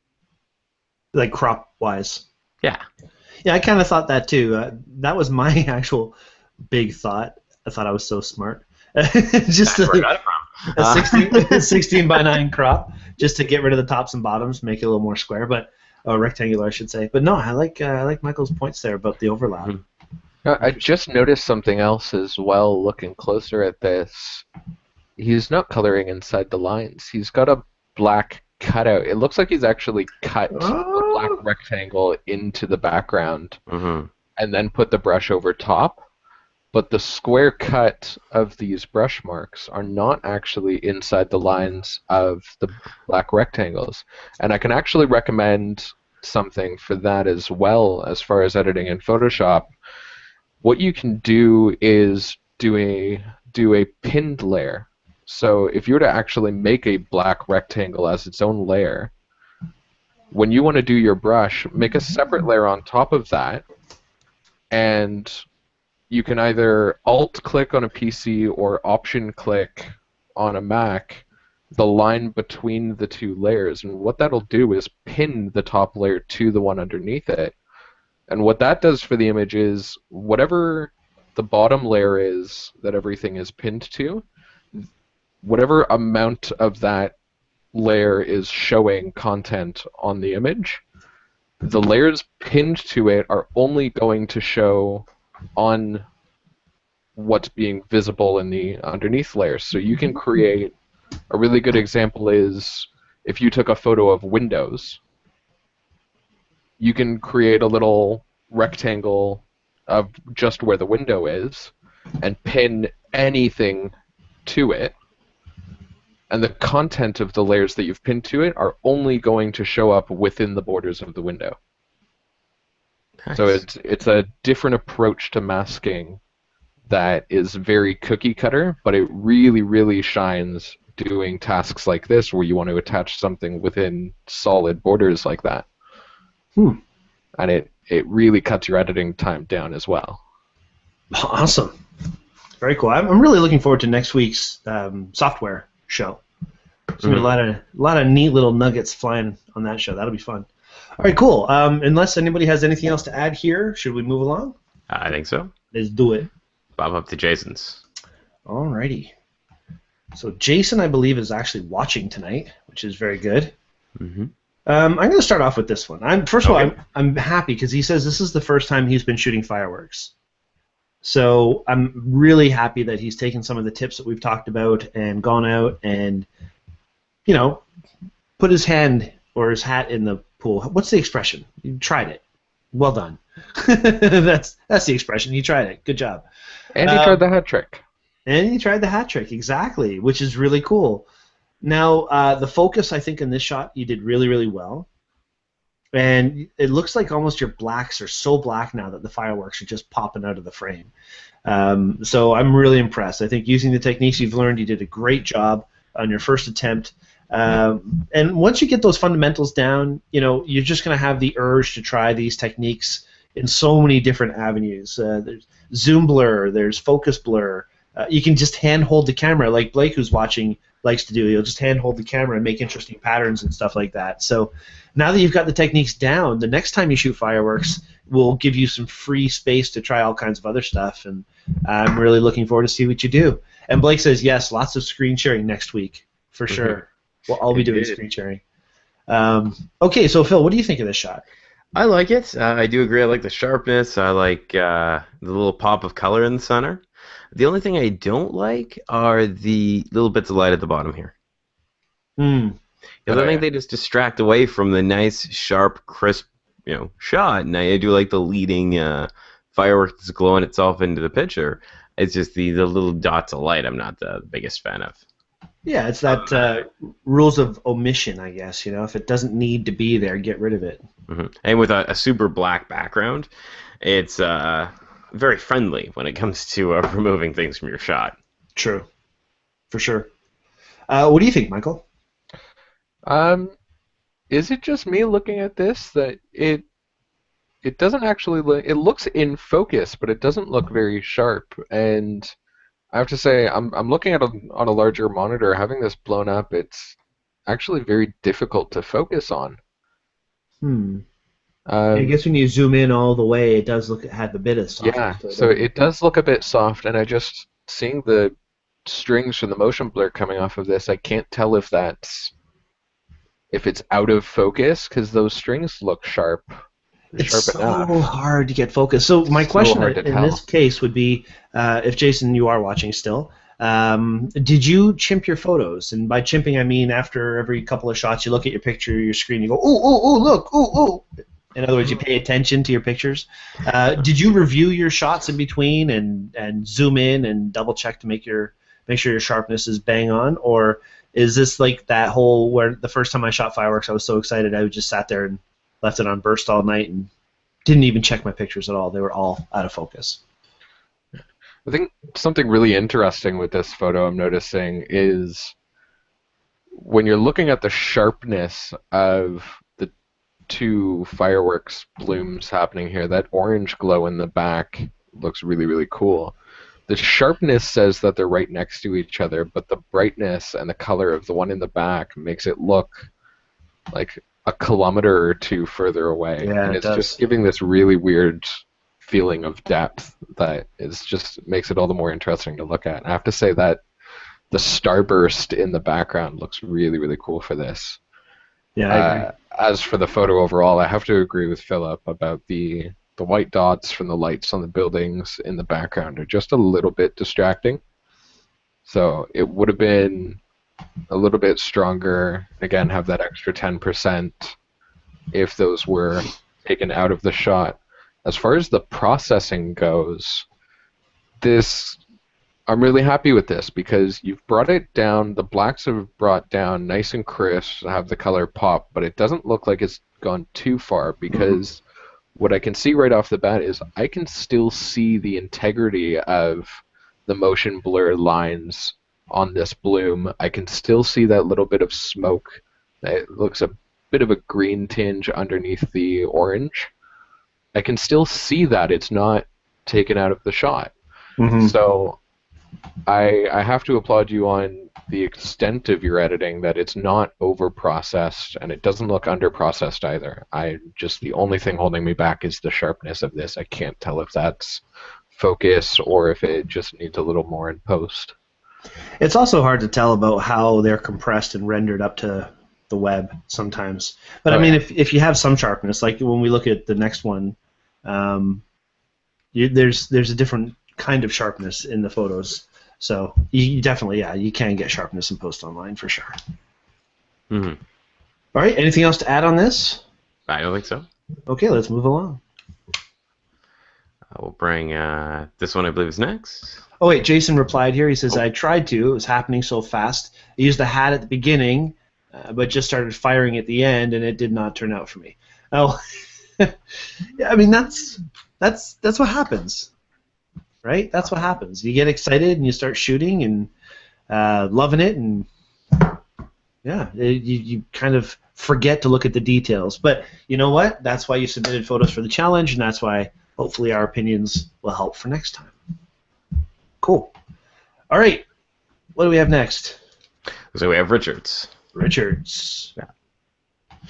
[SPEAKER 1] Like crop-wise?
[SPEAKER 2] Yeah.
[SPEAKER 1] Yeah, I kind of thought that too. That was my actual big thought. I thought I was so smart. Just
[SPEAKER 2] Where I got it from.
[SPEAKER 1] a 16 by 9 crop, just to get rid of the tops and bottoms, make it a little more square, but rectangular, I should say. But no, I like Michael's points there about the overlap.
[SPEAKER 2] Mm-hmm.
[SPEAKER 3] I just noticed something else as well. Looking closer at this, he's not coloring inside the lines. He's got a black cutout. It looks like he's actually cut a black rectangle into the background.
[SPEAKER 2] Mm-hmm.
[SPEAKER 3] and then put the brush over top. But the square cut of these brush marks are not actually inside the lines of the black rectangles. And I can actually recommend something for that as well as far as editing in Photoshop. What you can do is do a pinned layer. So if you were to actually make a black rectangle as its own layer, when you want to do your brush, make a separate layer on top of that, and you can either Alt-click on a PC or Option-click on a Mac the line between the two layers. And what that'll do is pin the top layer to the one underneath it. And what that does for the image is whatever the bottom layer is that everything is pinned to, whatever amount of that layer is showing content on the image, the layers pinned to it are only going to show on what's being visible in the underneath layers. So you can create, a really good example is if you took a photo of windows, you can create a little rectangle of just where the window is and pin anything to it, and the content of the layers that you've pinned to it are only going to show up within the borders of the window. Nice. So it's a different approach to masking that is very cookie cutter, but it really, really shines doing tasks like this where you want to attach something within solid borders like that. And it really cuts your editing time down as well.
[SPEAKER 1] Awesome. Very cool. I'm really looking forward to next week's software show. There's going to be a lot of neat little nuggets flying on that show. That'll be fun. All right, cool. Unless anybody has anything else to add here, should we move along?
[SPEAKER 2] I think so.
[SPEAKER 1] Let's do it.
[SPEAKER 2] Bob up to Jason's.
[SPEAKER 1] All righty. So Jason, I believe, is actually watching tonight, which is very good.
[SPEAKER 2] Mm-hmm.
[SPEAKER 1] I'm going to start off with this one. First of all, I'm happy because he says this is the first time he's been shooting fireworks. So I'm really happy that he's taken some of the tips that we've talked about and gone out and, you know, put his hand or his hat in the pool. What's the expression? You tried it. Well done. That's the expression. You tried it. Good job.
[SPEAKER 3] And he tried the hat trick.
[SPEAKER 1] And he tried the hat trick, exactly, which is really cool. Now, the focus, I think, in this shot, you did really, really well. And it looks like almost your blacks are so black now that the fireworks are just popping out of the frame. So I'm really impressed. I think using the techniques you've learned, you did a great job on your first attempt. And once you get those fundamentals down, you know, you're just going to have the urge to try these techniques in so many different avenues. There's zoom blur, there's focus blur. You can just hand hold the camera like Blake, who's watching, likes to do. You'll just hand hold the camera and make interesting patterns and stuff like that. So now that you've got the techniques down, the next time you shoot fireworks, we'll give you some free space to try all kinds of other stuff. And I'm really looking forward to see what you do. And Blake says, yes, lots of screen sharing next week, for sure. Well, I'll be doing screen sharing. Okay, so Phil, what do you think of this shot?
[SPEAKER 2] I like it. I do agree. I like the sharpness. I like the little pop of color in the center. The only thing I don't like are the little bits of light at the bottom here. Because I think they just distract away from the nice, sharp, crisp, shot. And I do like the leading fireworks that's glowing itself into the picture. It's just the little dots of light I'm not the biggest fan of.
[SPEAKER 1] Yeah, it's that rules of omission, I guess. If it doesn't need to be there, get rid of it.
[SPEAKER 2] Mm-hmm. And with a super black background, it's very friendly when it comes to removing things from your shot.
[SPEAKER 1] True, for sure. What do you think, Michael?
[SPEAKER 3] Is it just me looking at this that it doesn't actually it looks in focus, but it doesn't look very sharp? And I have to say, I'm looking at on a larger monitor. Having this blown up, it's actually very difficult to focus on.
[SPEAKER 1] I guess when you zoom in all the way, it does have a bit of softness.
[SPEAKER 3] Yeah, so it does look a bit soft, and seeing the strings from the motion blur coming off of this, I can't tell if it's out of focus, because those strings look sharp.
[SPEAKER 1] It's so hard to get focused. So my question in this case would be, if Jason, you are watching still, did you chimp your photos? And by chimping, I mean after every couple of shots, you look at your picture, your screen, you go, oh, look, oh. In other words, you pay attention to your pictures. Did you review your shots in between and zoom in and double check to make sure your sharpness is bang on, or is this like that whole where the first time I shot fireworks I was so excited I just sat there and left it on burst all night and didn't even check my pictures at all. They were all out of focus.
[SPEAKER 3] I think something really interesting with this photo I'm noticing is when you're looking at the sharpness of the two fireworks blooms happening here, that orange glow in the back looks really, really cool. The sharpness says that they're right next to each other, but the brightness and the color of the one in the back makes it look like a kilometer or two further away.
[SPEAKER 1] Yeah,
[SPEAKER 3] and
[SPEAKER 1] it
[SPEAKER 3] it's
[SPEAKER 1] does.
[SPEAKER 3] just giving this really weird feeling of depth that is just makes it all the more interesting to look at. I have to say that the starburst in the background looks really, really cool for this.
[SPEAKER 1] Yeah, I agree.
[SPEAKER 3] As for the photo overall, I have to agree with Philip about the white dots from the lights on the buildings in the background are just a little bit distracting. So it would have been a little bit stronger, again, have that extra 10% if those were taken out of the shot. As far as the processing goes, I'm really happy with this because you've brought it down, the blacks have brought down nice and crisp, have the color pop, but it doesn't look like it's gone too far because what I can see right off the bat is I can still see the integrity of the motion blur lines on this bloom. I can still see that little bit of smoke. It looks a bit of a green tinge underneath the orange. I can still see that it's not taken out of the shot.
[SPEAKER 1] Mm-hmm.
[SPEAKER 3] So I have to applaud you on the extent of your editing, that it's not over-processed and it doesn't look under-processed either. The only thing holding me back is the sharpness of this. I can't tell if that's focus or if it just needs a little more in post.
[SPEAKER 1] It's also hard to tell about how they're compressed and rendered up to the web sometimes. But I mean, if you have some sharpness, like when we look at the next one, there's a different kind of sharpness in the photos. So you definitely, you can get sharpness in post online for sure.
[SPEAKER 2] Mm-hmm.
[SPEAKER 1] All right, anything else to add on this?
[SPEAKER 2] I don't think so.
[SPEAKER 1] Okay, let's move along.
[SPEAKER 2] We'll bring this one, I believe, is next.
[SPEAKER 1] Oh wait, Jason replied here. He says, I tried to. It was happening so fast. I used the hat at the beginning, but just started firing at the end, and it did not turn out for me. Oh, yeah, I mean that's what happens, right? That's what happens. You get excited and you start shooting and loving it, and you kind of forget to look at the details. But you know what? That's why you submitted photos for the challenge, and that's why hopefully our opinions will help for next time. Cool. All right. What do we have next?
[SPEAKER 2] So we have Richards.
[SPEAKER 1] Richards.
[SPEAKER 2] Yeah.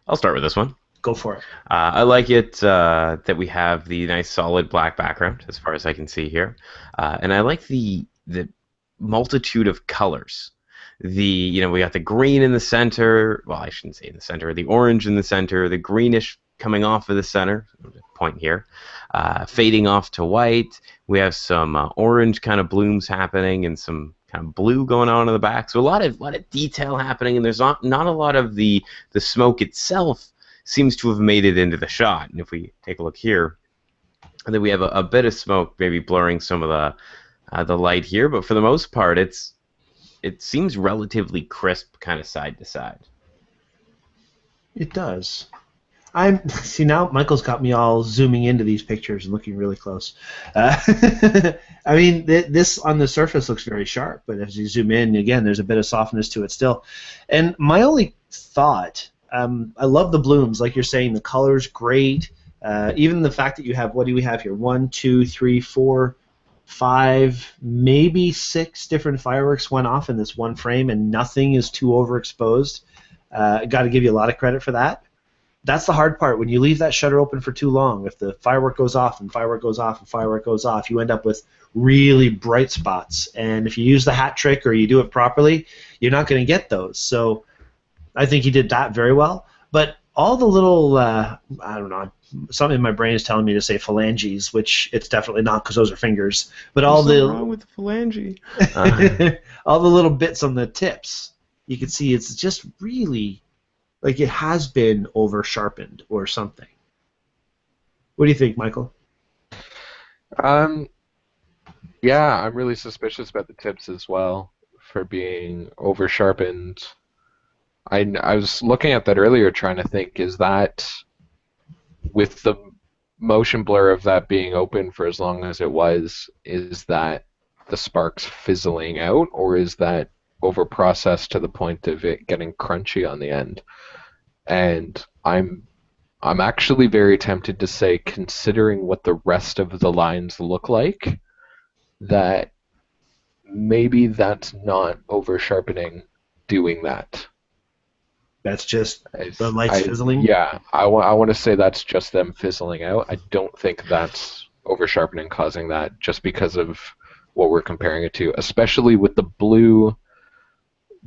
[SPEAKER 2] I'll start with this one.
[SPEAKER 1] Go for it.
[SPEAKER 2] I like it that we have the nice solid black background, as far as I can see here, and I like the multitude of colors. We got the green in the center. Well, I shouldn't say in the center. The orange in the center. The greenish coming off of the center. Point here. Fading off to white. We have some orange kind of blooms happening and some kind of blue going on in the back. So a lot of detail happening, and there's not a lot of the smoke itself seems to have made it into the shot. And if we take a look here, and then we have a bit of smoke maybe blurring some of the light here, but for the most part it seems relatively crisp kind of side to side.
[SPEAKER 1] It does. See, now Michael's got me all zooming into these pictures and looking really close. I mean, this on the surface looks very sharp, but as you zoom in, again, there's a bit of softness to it still. And my only thought, I love the blooms, like you're saying, the color's great. Even the fact that you have, what do we have here? 1, 2, 3, 4, 5, maybe 6 different fireworks went off in this one frame, and nothing is too overexposed. Got to give you a lot of credit for that. That's the hard part. When you leave that shutter open for too long, if the firework goes off and firework goes off and firework goes off, you end up with really bright spots. And if you use the hat trick or you do it properly, you're not going to get those. So I think he did that very well. But all the little, I don't know, something in my brain is telling me to say phalanges, which it's definitely not because those are fingers. But all
[SPEAKER 2] What's wrong with the phalange?
[SPEAKER 1] all the little bits on the tips, you can see it's just really like it has been over sharpened or something. What do you think, Michael?
[SPEAKER 3] Um, yeah, I'm really suspicious about the tips as well for being over sharpened. I was looking at that earlier, trying to think, is that with the motion blur of that being open for as long as it was, is that the sparks fizzling out, or is that over processed to the point of it getting crunchy on the end? And I'm actually very tempted to say, considering what the rest of the lines look like, that maybe that's not over sharpening doing that.
[SPEAKER 1] That's just
[SPEAKER 3] I,
[SPEAKER 1] the lights fizzling?
[SPEAKER 3] yeah, I want to say that's just them fizzling out. I don't think that's over sharpening causing that, just because of what we're comparing it to, especially with the blue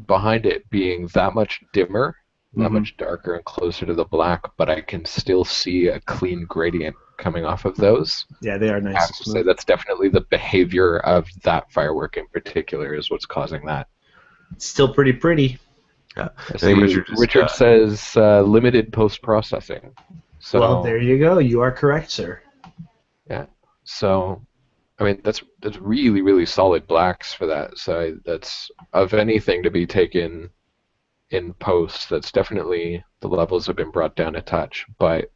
[SPEAKER 3] behind it being that much dimmer, that
[SPEAKER 1] Mm-hmm.
[SPEAKER 3] much darker and closer to the black, but I can still see a clean gradient coming off of those.
[SPEAKER 1] Yeah, they are
[SPEAKER 3] I
[SPEAKER 1] nice
[SPEAKER 3] have
[SPEAKER 1] and
[SPEAKER 3] to say
[SPEAKER 1] smooth.
[SPEAKER 3] that's definitely the behavior of that firework in particular is what's causing that.
[SPEAKER 1] It's still pretty pretty.
[SPEAKER 2] Yeah.
[SPEAKER 3] I
[SPEAKER 2] I think
[SPEAKER 3] see
[SPEAKER 2] Richard just
[SPEAKER 3] Richard says limited post-processing.
[SPEAKER 1] Well,
[SPEAKER 3] So,
[SPEAKER 1] there you go. You are correct, sir.
[SPEAKER 3] yeah. So, I mean, that's really, really solid blacks for that. So that's, of anything to be taken in post, that's definitely, the levels have been brought down a touch. But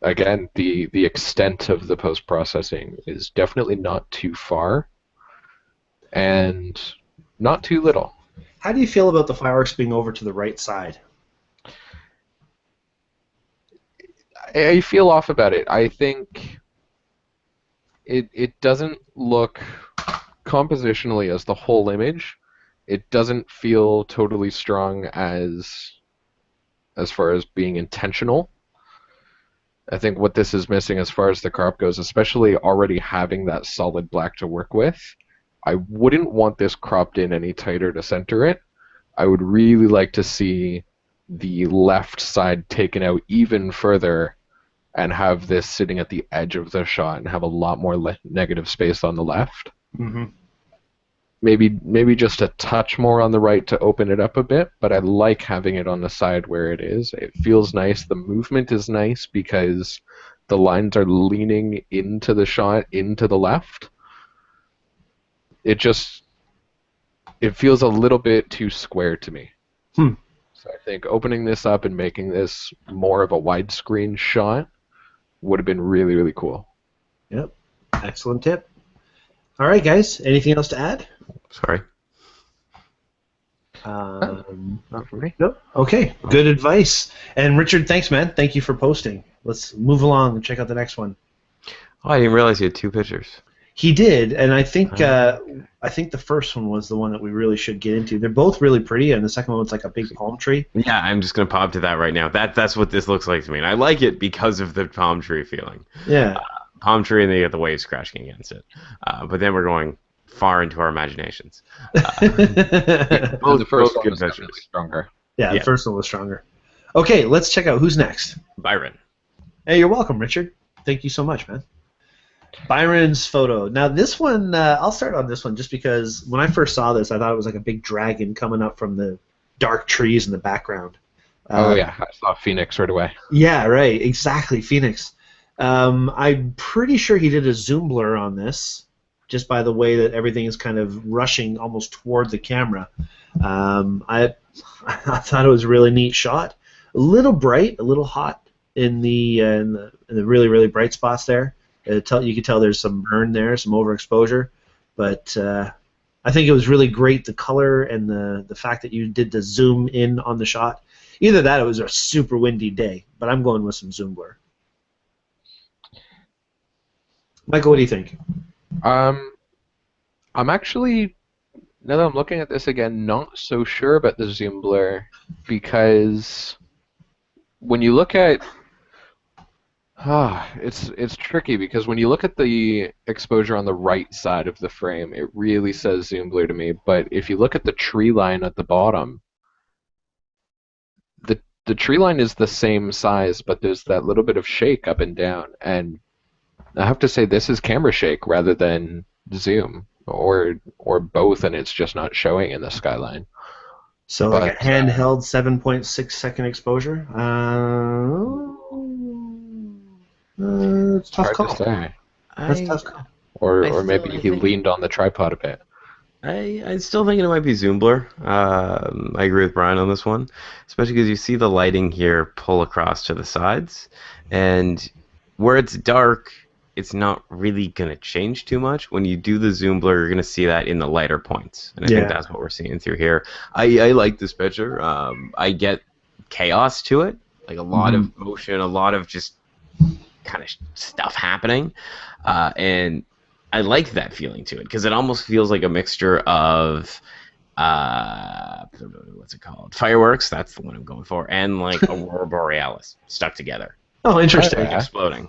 [SPEAKER 3] again, the extent of the post-processing is definitely not too far and not too little.
[SPEAKER 1] How do you feel about the fireworks being over to the right side?
[SPEAKER 3] I feel off about it. I think it doesn't look compositionally as the whole image. It doesn't feel totally strong as far as being intentional. I think what this is missing as far as the crop goes, especially already having that solid black to work with, I wouldn't want this cropped in any tighter to center it. I would really like to see the left side taken out even further and have this sitting at the edge of the shot and have a lot more negative space on the left.
[SPEAKER 1] Mm-hmm.
[SPEAKER 3] Maybe just a touch more on the right to open it up a bit, but I like having it on the side where it is. It feels nice. The movement is nice because the lines are leaning into the shot, into the left. It feels a little bit too square to me.
[SPEAKER 1] Hmm.
[SPEAKER 3] So I think opening this up and making this more of a widescreen shot would have been really, really cool.
[SPEAKER 1] Yep. Excellent tip. All right, guys. Anything else to add?
[SPEAKER 2] Sorry.
[SPEAKER 3] Not for me.
[SPEAKER 1] No? Okay. Good advice. And Richard, thanks, man. Thank you for posting. Let's move along and check out the next one.
[SPEAKER 2] Oh, I didn't realize you had two pictures.
[SPEAKER 1] He did, and I think the first one was the one that we really should get into. They're both really pretty, and the second one was like a big palm tree.
[SPEAKER 2] Yeah, I'm just gonna pop to that right now. That's what this looks like to me, and I like it because of the palm tree feeling.
[SPEAKER 1] Yeah.
[SPEAKER 2] Palm tree, and then you get the waves crashing against it. But then we're going far into our imaginations.
[SPEAKER 3] The first one
[SPEAKER 2] good
[SPEAKER 3] was
[SPEAKER 2] pictures.
[SPEAKER 3] definitely stronger.
[SPEAKER 1] Yeah,
[SPEAKER 2] Yeah.
[SPEAKER 1] the first one was stronger. Okay, let's check out who's next.
[SPEAKER 2] Byron.
[SPEAKER 1] Hey, you're welcome, Richard. Thank you so much, man. Byron's photo. Now, this one, I'll start on this one just because when I first saw this, I thought it was like a big dragon coming up from the dark trees in the background.
[SPEAKER 3] Oh yeah, I saw Phoenix right away.
[SPEAKER 1] Yeah, right. Exactly, Phoenix. I'm pretty sure he did a zoom blur on this, just by the way that everything is kind of rushing almost toward the camera. I thought it was a really neat shot. A little bright, a little hot in the really really bright spots there. You could tell there's some burn there, some overexposure, but I think it was really great, the color and the fact that you did the zoom in on the shot. Either that or it was a super windy day, but I'm going with some zoom blur. Michael, what do you think?
[SPEAKER 3] I'm actually, now that I'm looking at this again, not so sure about the zoom blur, because when you look at it's tricky, because when you look at the exposure on the right side of the frame, it really says zoom blur to me. But if you look at the tree line at the bottom, the tree line is the same size, but there's that little bit of shake up and down. And I have to say this is camera shake rather than zoom, or both, and it's just not showing in the skyline.
[SPEAKER 1] So like a handheld 7.6 second exposure. It's a tough
[SPEAKER 3] Hard to
[SPEAKER 1] call.
[SPEAKER 3] say.
[SPEAKER 1] That's a
[SPEAKER 2] I
[SPEAKER 1] tough call.
[SPEAKER 3] Or
[SPEAKER 2] still
[SPEAKER 3] maybe
[SPEAKER 2] I
[SPEAKER 3] he
[SPEAKER 2] think
[SPEAKER 3] leaned on the tripod a bit.
[SPEAKER 2] I still think it might be Zoom blur. I agree with Brian on this one, especially because you see the lighting here pull across to the sides, and where it's dark, it's not really gonna change too much. When you do the Zoom blur, you're gonna see that in the lighter points, and I think
[SPEAKER 1] Yeah.
[SPEAKER 2] that's what we're seeing through here. I like this picture. I get chaos to it, like a lot of motion, a lot of just kind of stuff happening, and I like that feeling to it because it almost feels like a mixture of what's it called? Fireworks. That's the one I'm going for, and like Aurora Borealis stuck together,
[SPEAKER 1] Oh, interesting.
[SPEAKER 2] like exploding.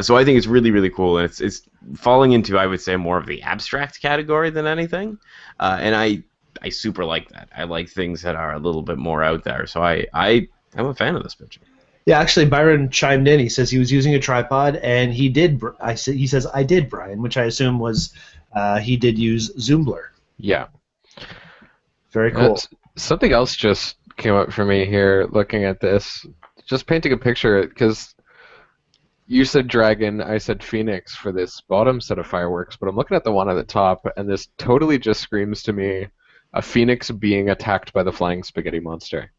[SPEAKER 2] So I think it's really really cool, and it's falling into, I would say, more of the abstract category than anything, and I super like that. I like things that are a little bit more out there. So I'm a fan of this picture.
[SPEAKER 1] Yeah, actually, Byron chimed in. He says he was using a tripod, and he did. He says I did, Brian, which I assume was he did use Zoom blur.
[SPEAKER 3] Yeah.
[SPEAKER 1] Very cool.
[SPEAKER 3] Something else just came up for me here looking at this. Just painting a picture, because you said dragon, I said phoenix for this bottom set of fireworks, but I'm looking at the one at the top, and this totally just screams to me a phoenix being attacked by the flying spaghetti monster.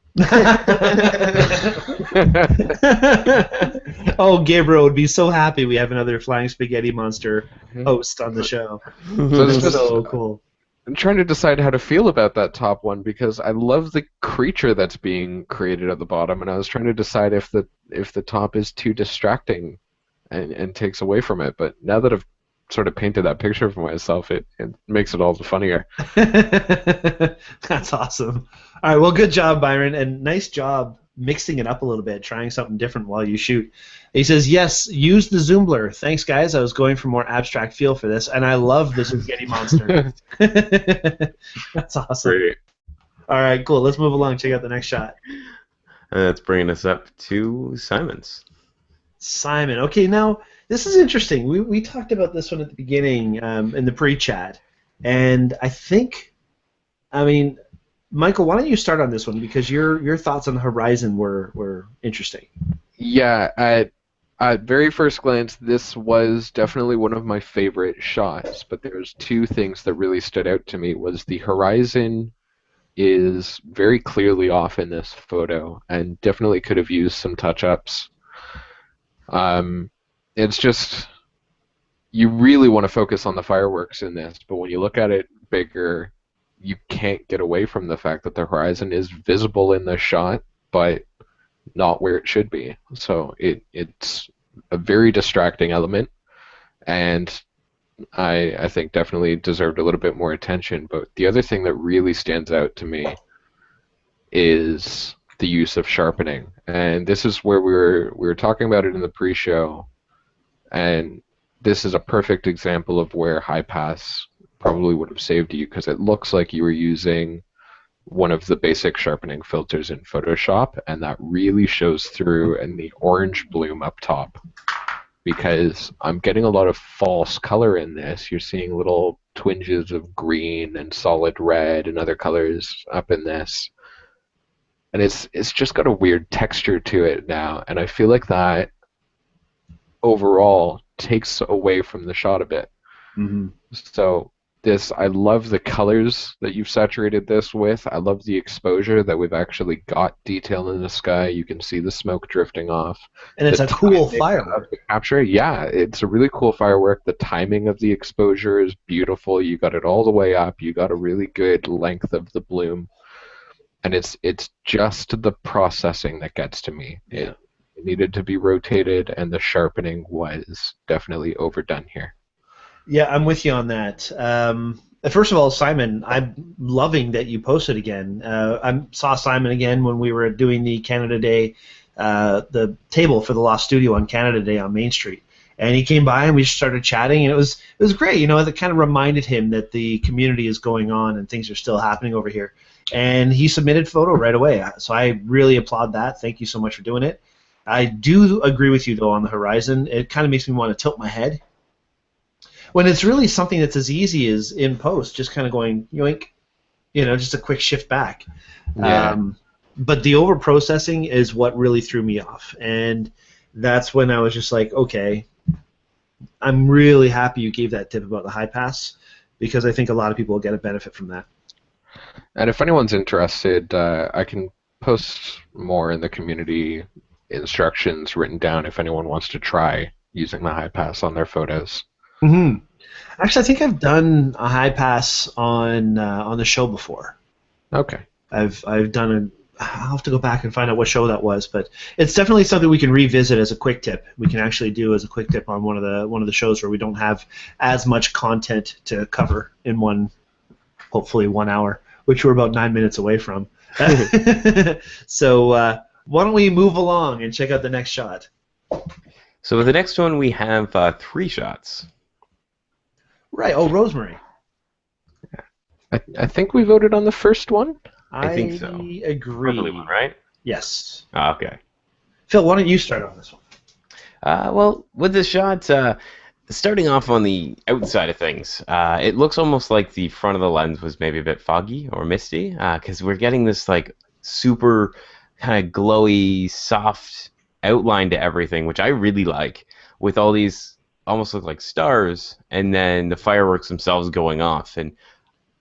[SPEAKER 1] Oh, Gabriel would be so happy we have another flying spaghetti monster host on the show.
[SPEAKER 3] So it's just
[SPEAKER 1] So cool.
[SPEAKER 3] I'm trying to decide how to feel about that top one because I love the creature that's being created at the bottom, and I was trying to decide if the top is too distracting and takes away from it. But now that I've sort of painted that picture for myself, it makes it all the funnier.
[SPEAKER 1] That's awesome. All right, well, good job, Byron, and nice job mixing it up a little bit, trying something different while you shoot. He says, yes, use the Zoom blur. Thanks, guys. I was going for more abstract feel for this, and I love the spaghetti monster. That's awesome.
[SPEAKER 3] Great.
[SPEAKER 1] All right, cool. Let's move along. Check out the next shot.
[SPEAKER 2] And that's bringing us up to Simon's.
[SPEAKER 1] Simon. Okay, now this is interesting. We talked about this one at the beginning in the pre-chat, and I mean, Michael, why don't you start on this one because your thoughts on the Horizon were interesting.
[SPEAKER 3] Yeah, at very first glance, this was definitely one of my favorite shots, but there's two things that really stood out to me. Was the horizon is very clearly off in this photo and definitely could have used some touch-ups. It's just, you really want to focus on the fireworks in this, but when you look at it bigger, you can't get away from the fact that the horizon is visible in the shot, but not where it should be. So it's a very distracting element, and I think definitely deserved a little bit more attention. But the other thing that really stands out to me is the use of sharpening, and this is where we were talking about it in the pre-show, and this is a perfect example of where high pass probably would have saved you, because it looks like you were using one of the basic sharpening filters in Photoshop, and that really shows through in the orange bloom up top, because I'm getting a lot of false color in this. You're seeing little twinges of green and solid red and other colors up in this, and it's just got a weird texture to it now, and I feel like that overall takes away from the shot a bit.
[SPEAKER 1] Mm-hmm.
[SPEAKER 3] So this, I love the colors that you've saturated this with. I love the exposure that we've actually got detail in the sky. You can see the smoke drifting off.
[SPEAKER 1] And it's
[SPEAKER 3] The
[SPEAKER 1] a cool
[SPEAKER 3] timing
[SPEAKER 1] firework.
[SPEAKER 3] of the capture, yeah, it's a really cool firework. The timing of the exposure is beautiful. You got it all the way up. You got a really good length of the bloom. And it's just the processing that gets to me. It needed to be rotated, and the sharpening was definitely overdone here.
[SPEAKER 1] Yeah, I'm with you on that. First of all, Simon, I'm loving that you posted again. I saw Simon again when we were doing the Canada Day, the table for the Lost Studio on Canada Day on Main Street. And he came by and we just started chatting, and it was great. You know, it kind of reminded him that the community is going on and things are still happening over here. And he submitted photo right away. So I really applaud that. Thank you so much for doing it. I do agree with you, though, on the horizon. It kind of makes me want to tilt my head. When it's really something that's as easy as in post, just kind of going yoink, you know, just a quick shift back.
[SPEAKER 3] Yeah.
[SPEAKER 1] But the over processing is what really threw me off, and that's when I was just like, okay, I'm really happy you gave that tip about the high pass, because I think a lot of people will get a benefit from that.
[SPEAKER 3] And if anyone's interested, I can post more in the community instructions written down if anyone wants to try using the high pass on their photos.
[SPEAKER 1] Mm-hmm. Actually, I think I've done a high pass on the show before.
[SPEAKER 3] Okay.
[SPEAKER 1] I've done a. I'll have to go back and find out what show that was, but it's definitely something we can revisit as a quick tip. We can actually do as a quick tip on one of the shows where we don't have as much content to cover in hopefully 1 hour, which we're about 9 minutes away from. So why don't we move along and check out the next shot?
[SPEAKER 2] So with the next one, we have 3 shots.
[SPEAKER 1] Right. Oh, Rosemary.
[SPEAKER 3] I think we voted on the first one.
[SPEAKER 2] I think so.
[SPEAKER 1] Agree.
[SPEAKER 2] Early one, right?
[SPEAKER 1] Yes.
[SPEAKER 2] Okay.
[SPEAKER 1] Phil, why don't you start on this one?
[SPEAKER 2] Well, with this shot, starting off on the outside of things, it looks almost like the front of the lens was maybe a bit foggy or misty, because we're getting this like super kind of glowy, soft outline to everything, which I really like, with all these almost look like stars, and then the fireworks themselves going off. And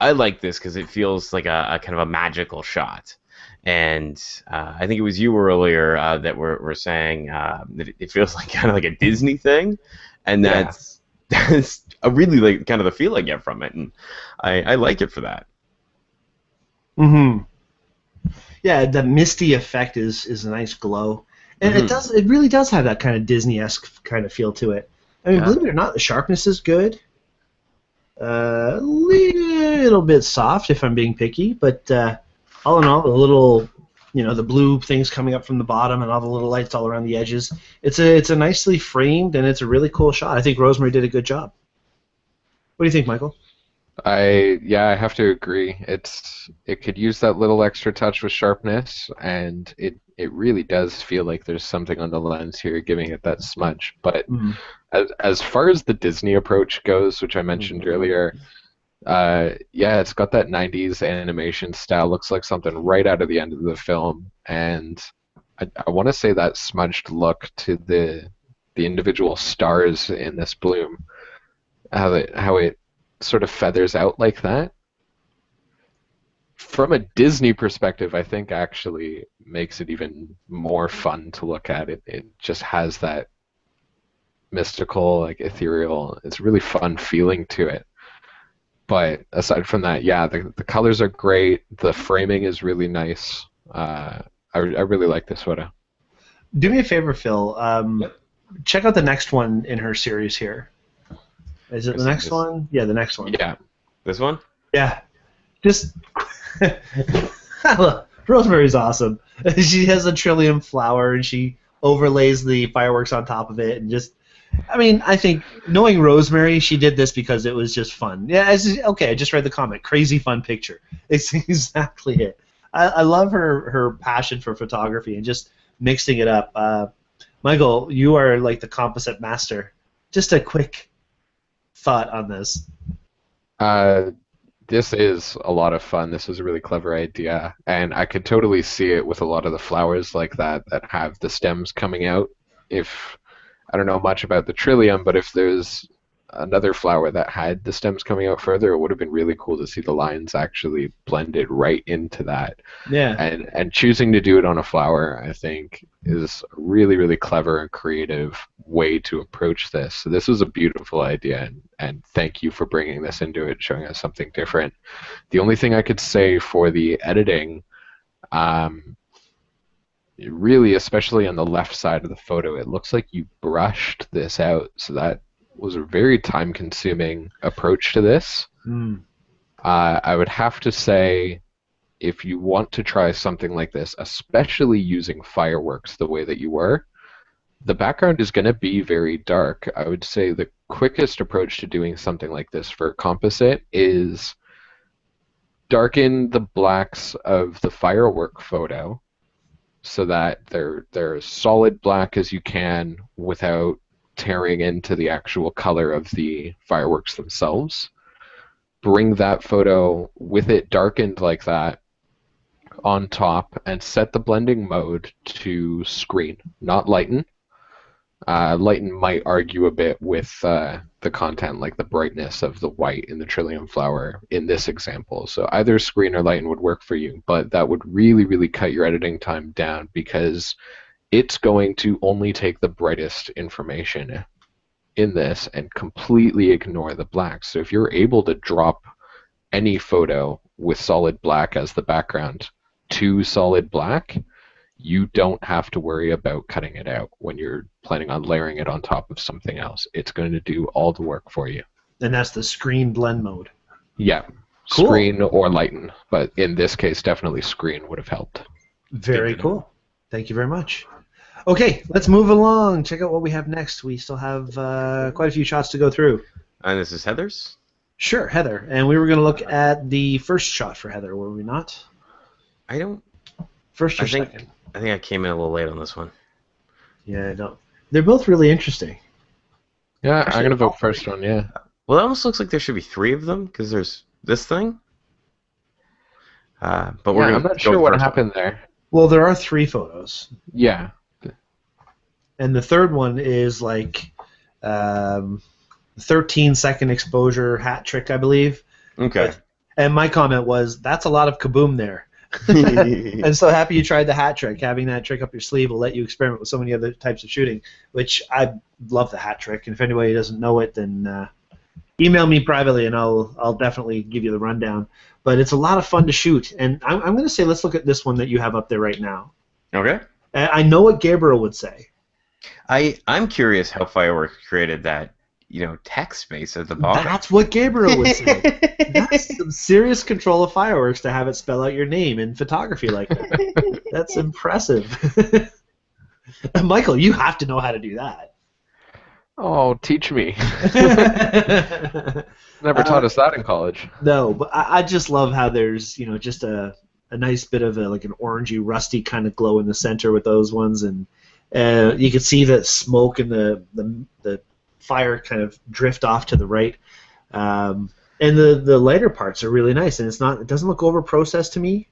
[SPEAKER 2] I like this because it feels like a kind of a magical shot. And I think it was you earlier that were saying that it feels like kind of like a Disney thing, and that's a really like kind of the feel I get from it, and I like it for that.
[SPEAKER 1] Mm-hmm. Yeah, the misty effect is a nice glow, and it really does have that kind of Disney-esque kind of feel to it. I mean, believe it or not, the sharpness is good. A little bit soft if I'm being picky, but all in all, the little, the blue things coming up from the bottom and all the little lights all around the edges, it's a nicely framed, and it's a really cool shot. I think Rosemary did a good job. What do you think, Michael?
[SPEAKER 3] I have to agree. It could use that little extra touch with sharpness, and it really does feel like there's something on the lens here giving it that smudge. But as far as the Disney approach goes, which I mentioned earlier, it's got that 90s animation style. Looks like something right out of the end of the film, and I want to say that smudged look to the individual stars in this bloom, how it sort of feathers out like that. From a Disney perspective, I think actually makes it even more fun to look at. It just has that mystical, like ethereal, it's a really fun feeling to it. But aside from that, the colors are great. The framing is really nice. I really like this photo.
[SPEAKER 1] Do me a favor, Phil. Check out the next one in her series here. Is it the next one? Yeah, the next one.
[SPEAKER 3] Yeah.
[SPEAKER 2] This one?
[SPEAKER 1] Yeah. Just Rosemary's awesome. She has a trillium flower, and she overlays the fireworks on top of it, and I think knowing Rosemary, she did this because it was just fun. Yeah, I just read the comment. Crazy fun picture. It's exactly it. I love her passion for photography and just mixing it up. Michael, you are like the composite master. Just a quick thought on this.
[SPEAKER 3] This is a lot of fun. This was a really clever idea, and I could totally see it with a lot of the flowers like that have the stems coming out. If I don't know much about the trillium, but if there's another flower that had the stems coming out further, it would have been really cool to see the lines actually blended right into that.
[SPEAKER 1] Yeah.
[SPEAKER 3] And choosing to do it on a flower, I think, is a really, really clever and creative way to approach this. So this was a beautiful idea, and thank you for bringing this into it, showing us something different. The only thing I could say for the editing, really, especially on the left side of the photo, it looks like you brushed this out, so that was a very time-consuming approach to this. I would have to say, if you want to try something like this, especially using fireworks the way that you were, the background is going to be very dark. I would say the quickest approach to doing something like this for a composite is darken the blacks of the firework photo so that they're as solid black as you can without tearing into the actual color of the fireworks themselves. Bring that photo with it darkened like that on top and set the blending mode to screen, not lighten. Lighten might argue a bit with the content, like the brightness of the white in the Trillium flower in this example. So either screen or lighten would work for you, but that would really, really cut your editing time down because it's going to only take the brightest information in this and completely ignore the black. So if you're able to drop any photo with solid black as the background to solid black, you don't have to worry about cutting it out when you're planning on layering it on top of something else. It's going to do all the work for you.
[SPEAKER 1] And that's the screen blend mode.
[SPEAKER 3] Yeah.
[SPEAKER 1] Cool.
[SPEAKER 3] Screen or lighten, but in this case, definitely screen would have helped.
[SPEAKER 1] Very cool. Thank you very much. Okay, let's move along. Check out what we have next. We still have quite a few shots to go through.
[SPEAKER 2] And this is Heather's?
[SPEAKER 1] Sure, Heather. And we were going to look at the first shot for Heather, were we not?
[SPEAKER 2] I don't...
[SPEAKER 1] First or second?
[SPEAKER 2] I think I came in a little late on this one.
[SPEAKER 1] Yeah, I don't. They're both really interesting.
[SPEAKER 3] Yeah, I'm going to vote first one, yeah.
[SPEAKER 2] Well, it almost looks like there should be 3 of them, because there's this thing. But we're
[SPEAKER 3] I'm not sure what happened there.
[SPEAKER 1] Well, there are 3 photos.
[SPEAKER 3] Yeah.
[SPEAKER 1] And the third one is like 13-second exposure hat trick, I believe.
[SPEAKER 2] Okay.
[SPEAKER 1] And my comment was, that's a lot of kaboom there. I'm so happy you tried the hat trick. Having that trick up your sleeve will let you experiment with so many other types of shooting, which I love the hat trick. And if anybody doesn't know it, then email me privately, and I'll definitely give you the rundown. But it's a lot of fun to shoot. And I'm going to say let's look at this one that you have up there right now.
[SPEAKER 2] Okay.
[SPEAKER 1] I know what Gabriel would say.
[SPEAKER 2] I'm curious how Fireworks created that, text space at the bottom.
[SPEAKER 1] That's what Gabriel would say. That's some serious control of Fireworks to have it spell out your name in photography like that. That's impressive. Michael, you have to know how to do that.
[SPEAKER 3] Oh, teach me. Never taught us that in college.
[SPEAKER 1] No, but I just love how there's, just a nice bit of like an orangey, rusty kind of glow in the center with those ones, and you can see the smoke and the fire kind of drift off to the right. And the lighter parts are really nice, and it doesn't look over processed to me.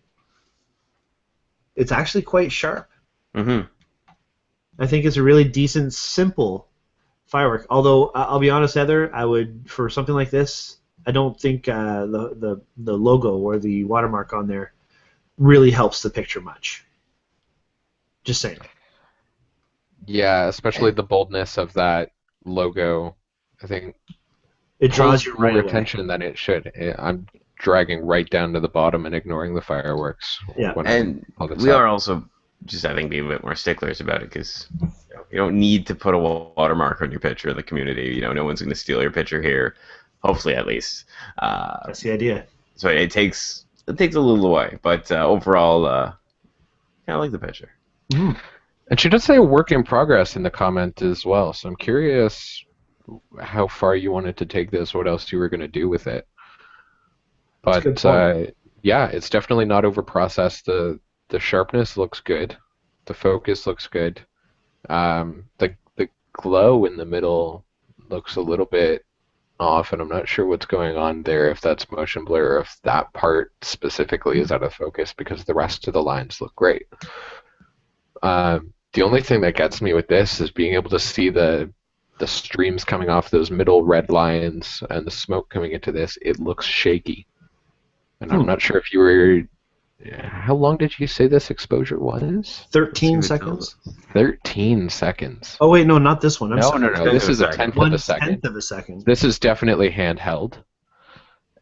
[SPEAKER 1] It's actually quite sharp.
[SPEAKER 2] Mm-hmm.
[SPEAKER 1] I think it's a really decent, simple firework. Although I'll be honest, Heather, I would, for something like this, I don't think the logo or the watermark on there really helps the picture much. Just saying.
[SPEAKER 3] Yeah, especially the boldness of that logo. I think
[SPEAKER 1] it draws you right
[SPEAKER 3] more
[SPEAKER 1] away.
[SPEAKER 3] attention than it should. I'm dragging right down to the bottom and ignoring the fireworks.
[SPEAKER 1] Yeah,
[SPEAKER 2] and we are also just, I think, being a bit more sticklers about it, because you don't need to put a watermark on your picture in the community. No one's going to steal your picture here, hopefully at least.
[SPEAKER 1] That's the idea.
[SPEAKER 2] So it takes a little away, but overall, I like the picture.
[SPEAKER 1] Mm.
[SPEAKER 3] And she does say work in progress in the comment as well, so I'm curious how far you wanted to take this, what else you were going to do with it. But yeah, it's definitely not over-processed. The sharpness looks good. The focus looks good. The glow in the middle looks a little bit off, and I'm not sure what's going on there, if that's motion blur or if that part specifically is out of focus, because the rest of the lines look great. The only thing that gets me with this is being able to see the streams coming off those middle red lines and the smoke coming into this. It looks shaky. And I'm not sure if you were... How long did you say this exposure was?
[SPEAKER 1] 13 seconds.
[SPEAKER 3] 13 seconds.
[SPEAKER 1] Oh, wait, no, not this one.
[SPEAKER 3] No. This is a tenth of a second.
[SPEAKER 1] 1/10 of a second.
[SPEAKER 3] This is definitely handheld.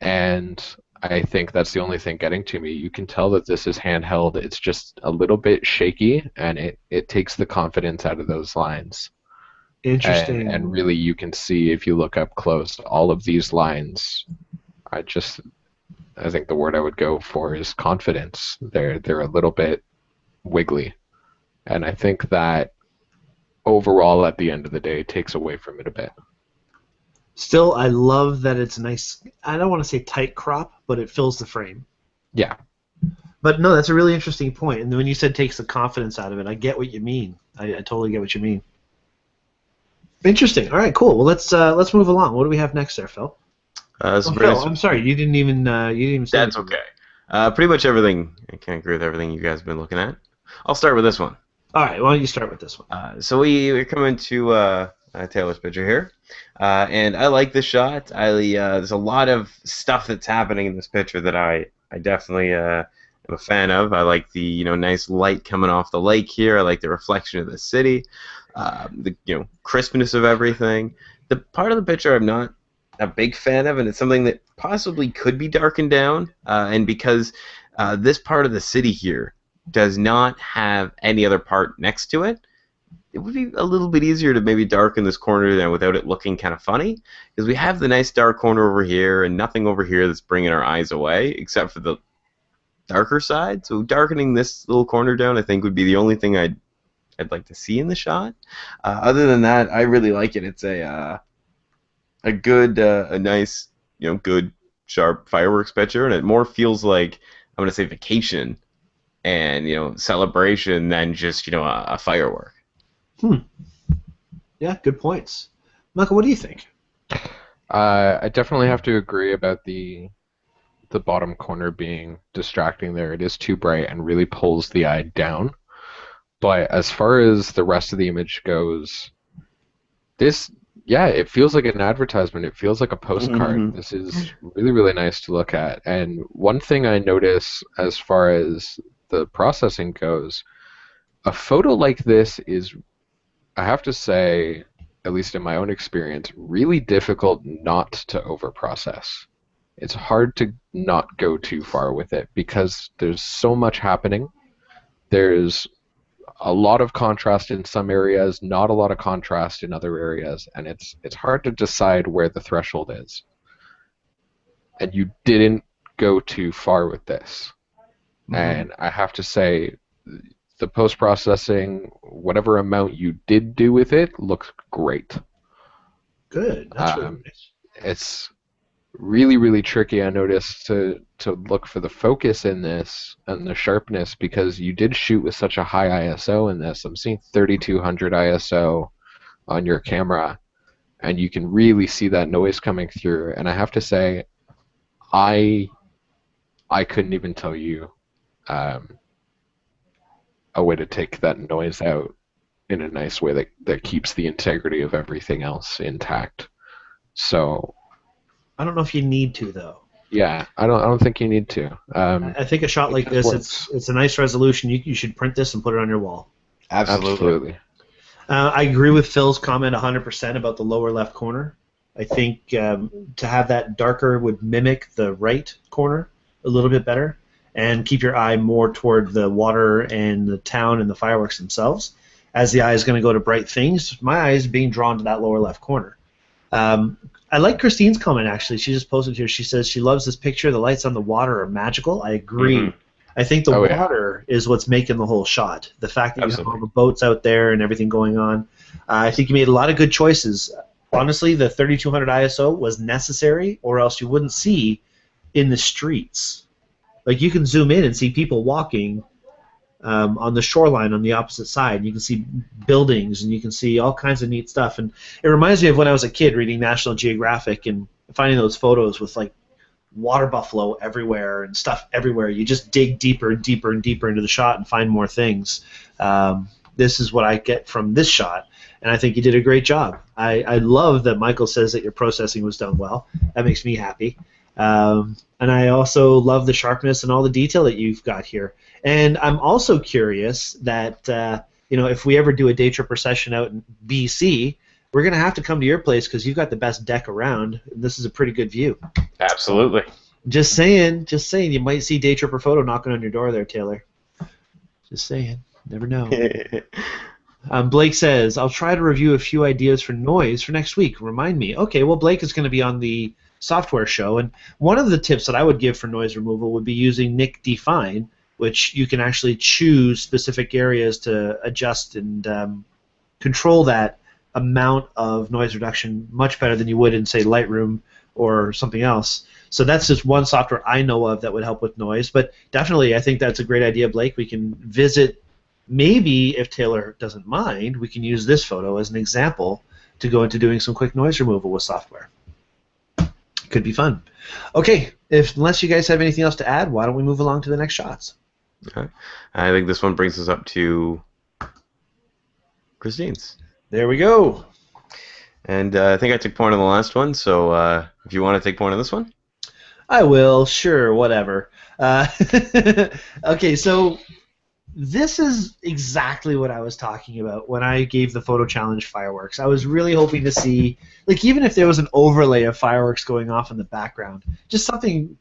[SPEAKER 3] And I think that's the only thing getting to me. You can tell that this is handheld. It's just a little bit shaky, and it takes the confidence out of those lines.
[SPEAKER 1] Interesting.
[SPEAKER 3] And really, you can see, if you look up close, all of these lines. I think the word I would go for is confidence. They're a little bit wiggly. And I think that overall, at the end of the day, takes away from it a bit.
[SPEAKER 1] Still, I love that it's nice. I don't want to say tight crop, but it fills the frame.
[SPEAKER 3] Yeah.
[SPEAKER 1] But no, that's a really interesting point. And when you said takes the confidence out of it, I get what you mean. I totally get what you mean. Interesting. All right, cool. Well, let's move along. What do we have next there, Phil? Phil, I'm sorry, you didn't even say.
[SPEAKER 2] That's okay. Pretty much everything. I can agree with everything you guys have been looking at. I'll start with this one.
[SPEAKER 1] All right, why don't you start with this one?
[SPEAKER 2] So we're coming to Taylor's picture here, and I like this shot. There's a lot of stuff that's happening in this picture that I definitely am a fan of. I like the nice light coming off the lake here. I like the reflection of the city, the crispness of everything. The part of the picture I'm not a big fan of, and it's something that possibly could be darkened down, and because this part of the city here does not have any other part next to it, it would be a little bit easier to maybe darken this corner then without it looking kind of funny, because we have the nice dark corner over here and nothing over here that's bringing our eyes away except for the darker side. So darkening this little corner down, I think, would be the only thing I'd like to see in the shot. Other than that, I really like it. It's a good, a nice, good sharp fireworks picture, and it more feels like, I'm gonna say, vacation and celebration than just a firework.
[SPEAKER 1] Yeah, good points. Michael, what do you think?
[SPEAKER 3] I definitely have to agree about the bottom corner being distracting there. It is too bright and really pulls the eye down. But as far as the rest of the image goes, it feels like an advertisement. It feels like a postcard.
[SPEAKER 2] Mm-hmm.
[SPEAKER 3] This is really, really nice to look at. And one thing I notice as far as the processing goes, a photo like this is, I have to say, at least in my own experience, really difficult not to overprocess. It's hard to not go too far with it because there's so much happening. There's a lot of contrast in some areas, not a lot of contrast in other areas, and it's hard to decide where the threshold is. And you didn't go too far with this. Mm-hmm. And I have to say, the post-processing, whatever amount you did do with it, looks great.
[SPEAKER 1] Good. That's really nice.
[SPEAKER 3] It's really, really tricky, I noticed, to look for the focus in this and the sharpness, because you did shoot with such a high ISO in this. I'm seeing 3200 ISO on your camera, and you can really see that noise coming through. And I have to say, I couldn't even tell you a way to take that noise out in a nice way that keeps the integrity of everything else intact. So
[SPEAKER 1] I don't know if you need to, though.
[SPEAKER 3] Yeah, I don't think you need to.
[SPEAKER 1] I think a shot like this, it's a nice resolution. You should print this and put it on your wall.
[SPEAKER 3] Absolutely.
[SPEAKER 1] I agree with Phil's comment 100% about the lower left corner. I think to have that darker would mimic the right corner a little bit better and keep your eye more toward the water and the town and the fireworks themselves. As the eye is going to go to bright things, my eye is being drawn to that lower left corner. I like Christine's comment, actually. She just posted here. She says she loves this picture. The lights on the water are magical. I agree. Mm-hmm. I think the water is what's making the whole shot. The fact that you have all the boats out there and everything going on. I think you made a lot of good choices. Honestly, the 3200 ISO was necessary, or else you wouldn't see in the streets. Like, you can zoom in and see people walking on the shoreline on the opposite side. You can see buildings, and you can see all kinds of neat stuff. And it reminds me of when I was a kid reading National Geographic and finding those photos with, like, water buffalo everywhere and stuff everywhere. You just dig deeper and deeper and deeper into the shot and find more things. This is what I get from this shot, and I think you did a great job. I love that Michael says that your processing was done well. That makes me happy. And I also love the sharpness and all the detail that you've got here. And I'm also curious that if we ever do a Daytripper session out in BC, we're going to have to come to your place because you've got the best deck around. This is a pretty good view.
[SPEAKER 2] Absolutely.
[SPEAKER 1] Just saying. You might see Daytripper Photo knocking on your door there, Taylor. Just saying. Never know. Blake says, I'll try to review a few ideas for noise for next week. Remind me. Okay, well, Blake is going to be on the software show, and one of the tips that I would give for noise removal would be using Nick Define, which you can actually choose specific areas to adjust and control that amount of noise reduction much better than you would in, say, Lightroom or something else. So that's just one software I know of that would help with noise. But definitely, I think that's a great idea, Blake. We can visit, maybe if Taylor doesn't mind, we can use this photo as an example to go into doing some quick noise removal with software. Could be fun. Okay, unless you guys have anything else to add, why don't we move along to the next shots?
[SPEAKER 2] Okay. I think this one brings us up to Christine's.
[SPEAKER 1] There we go.
[SPEAKER 2] And I think I took point on the last one, so if you want to take point on this one.
[SPEAKER 1] I will, sure, whatever. Okay, so this is exactly what I was talking about when I gave the photo challenge fireworks. I was really hoping to see, like, even if there was an overlay of fireworks going off in the background, just something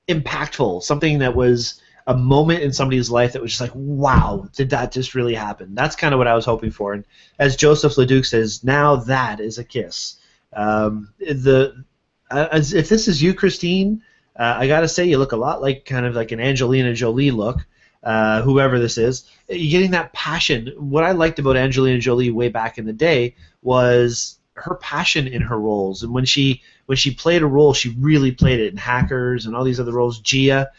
[SPEAKER 1] impactful, something that was a moment in somebody's life that was just like, wow, did that just really happen? That's kind of what I was hoping for. And as Joseph Leduc says, now that is a kiss. If this is you, Christine, I gotta say you look a lot like kind of like an Angelina Jolie look. Whoever this is, you're getting that passion. What I liked about Angelina Jolie way back in the day was her passion in her roles, and when she played a role, she really played it in Hackers and all these other roles. Gia,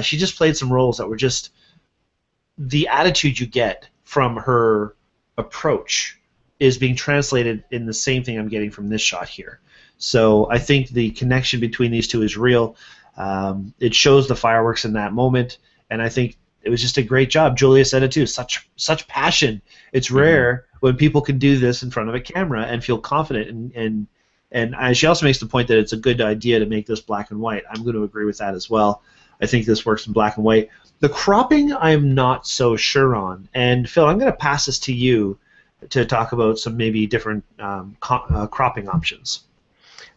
[SPEAKER 1] she just played some roles that were just the attitude you get from her approach is being translated in the same thing I'm getting from this shot here. So I think the connection between these two is real. It shows the fireworks in that moment, and I think it was just a great job. Julia said it too. Such passion. It's rare when people can do this in front of a camera and feel confident. And she also makes the point that it's a good idea to make this black and white. I'm going to agree with that as well. I think this works in black and white. The cropping, I'm not so sure on. And Phil, I'm going to pass this to you to talk about some maybe different cropping options.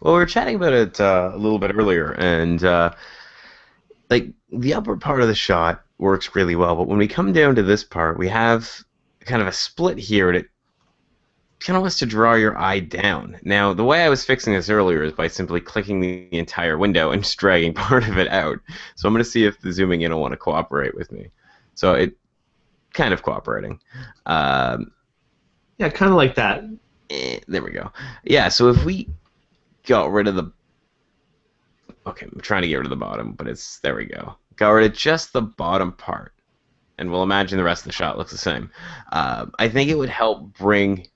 [SPEAKER 2] Well, we were chatting about it a little bit earlier, and like the upper part of the shot works really well, but when we come down to this part, we have kind of a split here, and it kind of wants to draw your eye down. Now, the way I was fixing this earlier is by simply clicking the entire window and just dragging part of it out. So I'm going to see if the zooming in will want to cooperate with me. So it kind of cooperating.
[SPEAKER 1] Yeah, kind of like that.
[SPEAKER 2] There we go. Yeah, so if we got rid of the... Okay, I'm trying to get rid of the bottom, but it's... There we go. Got rid of just the bottom part. And we'll imagine the rest of the shot looks the same. I think it would help bring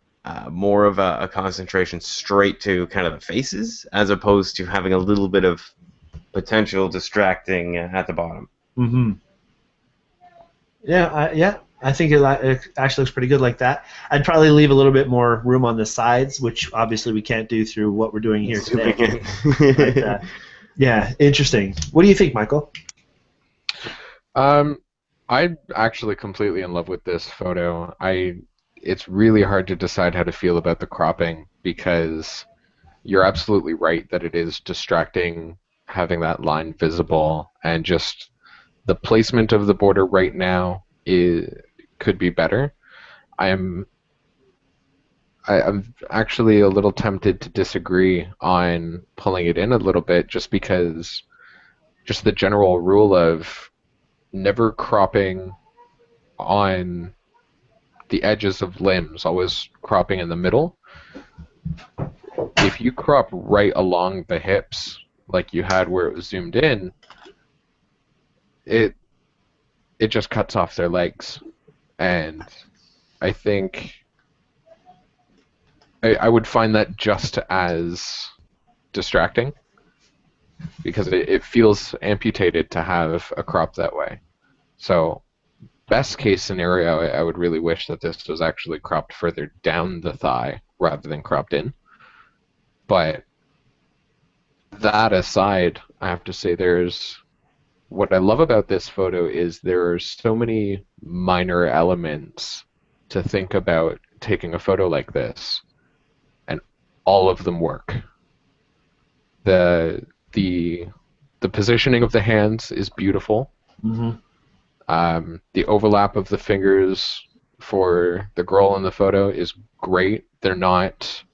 [SPEAKER 2] more of a concentration straight to kind of the faces, as opposed to having a little bit of potential distracting at the bottom.
[SPEAKER 1] Mm-hmm. Yeah, I think it actually looks pretty good like that. I'd probably leave a little bit more room on the sides, which obviously we can't do through what we're doing here today. But, yeah, interesting. What do you think, Michael?
[SPEAKER 3] I'm actually completely in love with this photo. It's really hard to decide how to feel about the cropping, because you're absolutely right that it is distracting having that line visible, and just the placement of the border right now could be better. I'm actually a little tempted to disagree on pulling it in a little bit, just because just the general rule of never cropping on the edges of limbs, always cropping in the middle. If you crop right along the hips, like you had where it was zoomed in, it just cuts off their legs. And I think I would find that just as distracting, because it feels amputated to have a crop that way. So best case scenario, I would really wish that this was actually cropped further down the thigh rather than cropped in. But that aside, I have to say what I love about this photo is there are so many minor elements to think about taking a photo like this, and all of them work. The positioning of the hands is beautiful.
[SPEAKER 1] Mm-hmm.
[SPEAKER 3] The overlap of the fingers for the girl in the photo is great. They're not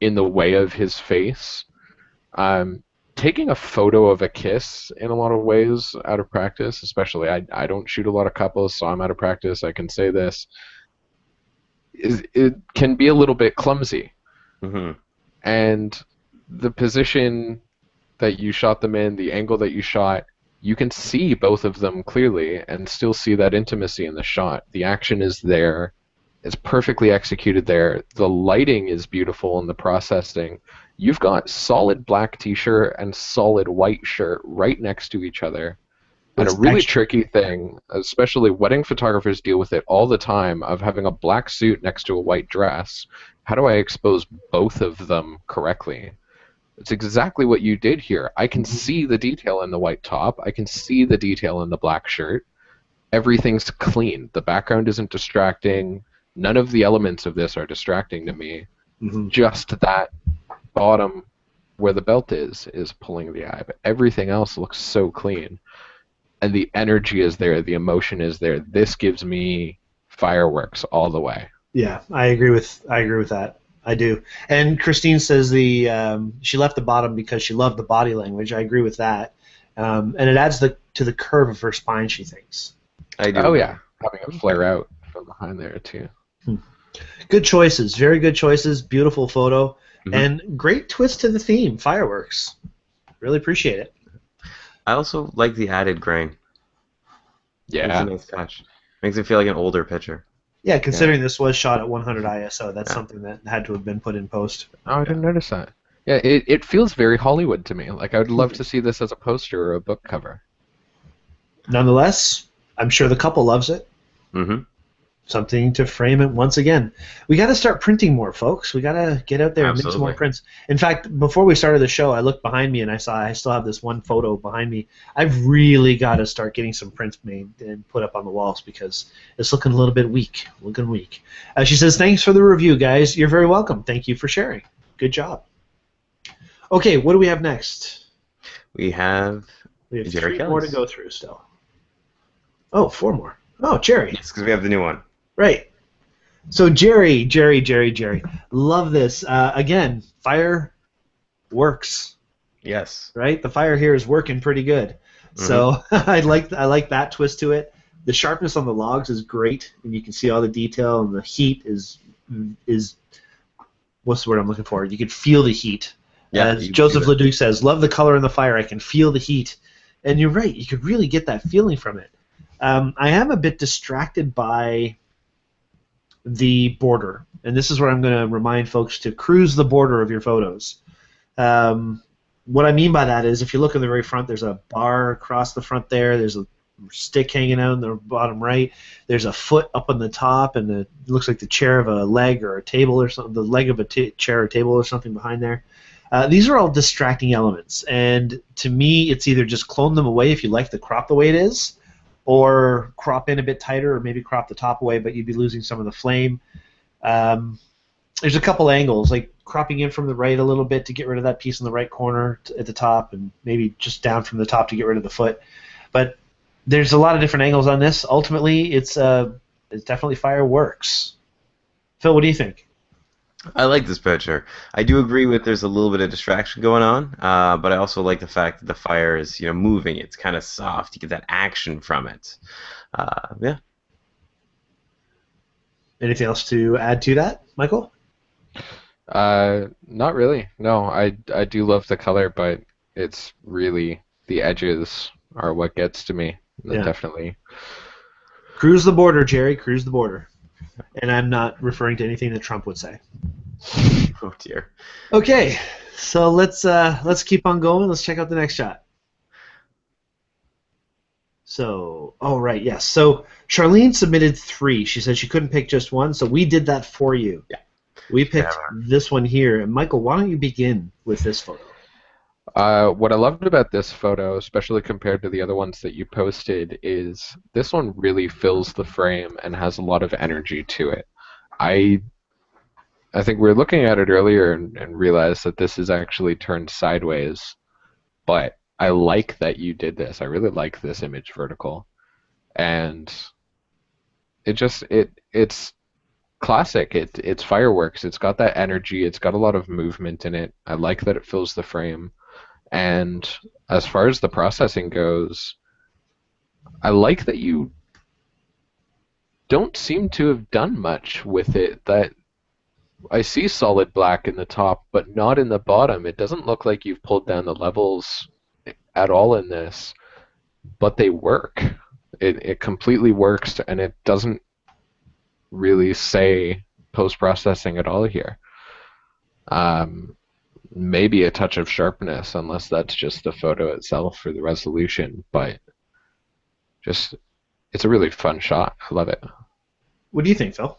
[SPEAKER 3] in the way of his face. Taking a photo of a kiss in a lot of ways out of practice, especially I don't shoot a lot of couples, so I'm out of practice, I can say this, it can be a little bit clumsy.
[SPEAKER 2] Mm-hmm.
[SPEAKER 3] And the position that you shot them in, the angle that you shot, you can see both of them clearly and still see that intimacy in the shot. The action is there. It's perfectly executed there. The lighting is beautiful in the processing. You've got solid black t-shirt and solid white shirt right next to each other. And a
[SPEAKER 1] It's
[SPEAKER 3] really
[SPEAKER 1] extra.
[SPEAKER 3] tricky thing, especially wedding photographers deal with it all the time, of having a black suit next to a white dress. How do I expose both of them correctly? It's exactly what you did here. I can
[SPEAKER 1] Mhm.
[SPEAKER 3] see the detail in the white top. I can see the detail in the black shirt. Everything's clean. The background isn't distracting. None of the elements of this are distracting to me.
[SPEAKER 1] Mhm.
[SPEAKER 3] Just that bottom where the belt is pulling the eye. But everything else looks so clean. And the energy is there. The emotion is there. This gives me fireworks all the way.
[SPEAKER 1] Yeah, I agree with that. I do. And Christine says she left the bottom because she loved the body language. I agree with that. And it adds to the curve of her spine, she thinks.
[SPEAKER 2] I do
[SPEAKER 3] Oh
[SPEAKER 2] agree.
[SPEAKER 3] yeah, having it flare out from behind there too.
[SPEAKER 1] Hmm. Good choices, very good choices. Beautiful photo,
[SPEAKER 2] Hmm.
[SPEAKER 1] and great twist to the theme, fireworks. Really appreciate it.
[SPEAKER 2] I also like the added grain. It's a
[SPEAKER 3] Yeah,
[SPEAKER 2] nice touch. Makes it feel like an older picture.
[SPEAKER 1] Yeah,
[SPEAKER 3] yeah.
[SPEAKER 1] considering this was shot at 100 ISO, that's
[SPEAKER 2] Yeah.
[SPEAKER 1] something that had to have been put in post.
[SPEAKER 3] Oh, I
[SPEAKER 2] Yeah.
[SPEAKER 3] didn't notice that. Yeah, it feels very Hollywood to me. Like I would love
[SPEAKER 1] Hmm.
[SPEAKER 3] to see this as a poster or a book cover.
[SPEAKER 1] Nonetheless, I'm sure the couple loves it.
[SPEAKER 2] Hmm.
[SPEAKER 1] Something to frame it once again. We got to start printing more, folks. We got to get out there and make some more
[SPEAKER 2] Absolutely.
[SPEAKER 1] prints. In fact, before we started the show, I looked behind me and I saw I still have this one photo behind me. I've really got to start getting some prints made and put up on the walls because it's looking a little bit weak. Looking weak. She says, "Thanks for the review, guys. You're very welcome. Thank you for sharing. Good job." Okay, what do we have next?
[SPEAKER 2] We have
[SPEAKER 1] We have
[SPEAKER 2] Jerry
[SPEAKER 1] 3 more to
[SPEAKER 2] Kelly's.
[SPEAKER 1] go through still. Oh, 4 more. Oh, Jerry.
[SPEAKER 2] Yes, because we have the new one.
[SPEAKER 1] Right. So Jerry. Love this. Again, fire works,
[SPEAKER 2] Yes.
[SPEAKER 1] right? The fire here is working pretty good.
[SPEAKER 2] Hmm.
[SPEAKER 1] So I like that twist to it. The sharpness on the logs is great, and you can see all the detail, and the heat is what's the word I'm looking for? You can feel the heat.
[SPEAKER 2] Yeah,
[SPEAKER 1] As
[SPEAKER 2] you can see
[SPEAKER 1] Joseph
[SPEAKER 2] that.
[SPEAKER 1] Leduc says, "Love the color in the fire. I can feel the heat." And you're right. You could really get that feeling from it. I am a bit distracted by the border. And this is where I'm going to remind folks to cruise the border of your photos. What I mean by that is if you look in the very front, there's a bar across the front there. There's a stick hanging out in the bottom right. There's a foot up on the top, and it looks like the chair of a leg or a table or something, the leg of a chair or table or something behind there. These are all distracting elements, and to me, it's either just clone them away if you like the crop the way it is, or crop in a bit tighter, or maybe crop the top away, but you'd be losing some of the flame. Um, there's a couple angles, like cropping in from the right a little bit to get rid of that piece in the right corner at the top, and maybe just down from the top to get rid of the foot. But there's a lot of different angles on this. Ultimately, it's definitely fireworks. Phil, what do you think?
[SPEAKER 2] I like this picture. I do agree with there's a little bit of distraction going on, but I also like the fact that the fire is, moving. It's kind of soft. You get that action from it. Yeah.
[SPEAKER 1] Anything else to add to that, Michael?
[SPEAKER 3] Not really. No, I do love the color, but it's really the edges are what gets to me.
[SPEAKER 1] Yeah.
[SPEAKER 3] Definitely.
[SPEAKER 1] Cruise the border, Jerry. Cruise the border. And I'm not referring to anything that Trump would say.
[SPEAKER 2] Oh dear.
[SPEAKER 1] Okay, so let's keep on going. Let's check out the next shot. So, oh right, yes. So Charlene submitted 3. She said she couldn't pick just one, so we did that for you.
[SPEAKER 2] Yeah.
[SPEAKER 1] We picked this one here. And Michael, why don't you begin with this photo?
[SPEAKER 3] What I loved about this photo, especially compared to the other ones that you posted, is this one really fills the frame and has a lot of energy to it. I I think we were looking at it earlier and realized that this is actually turned sideways, but I like that you did this. I really like this image vertical, and it's classic. It's fireworks. It's got that energy. It's got a lot of movement in it. I like that it fills the frame. And as far as the processing goes, I like that you don't seem to have done much with it. That I see solid black in the top, but not in the bottom. It doesn't look like you've pulled down the levels at all in this, but they work. It completely works, and it doesn't really say post-processing at all here. Maybe a touch of sharpness, unless that's just the photo itself for the resolution, but Just, it's a really fun shot. I love it.
[SPEAKER 1] What do you think, Phil?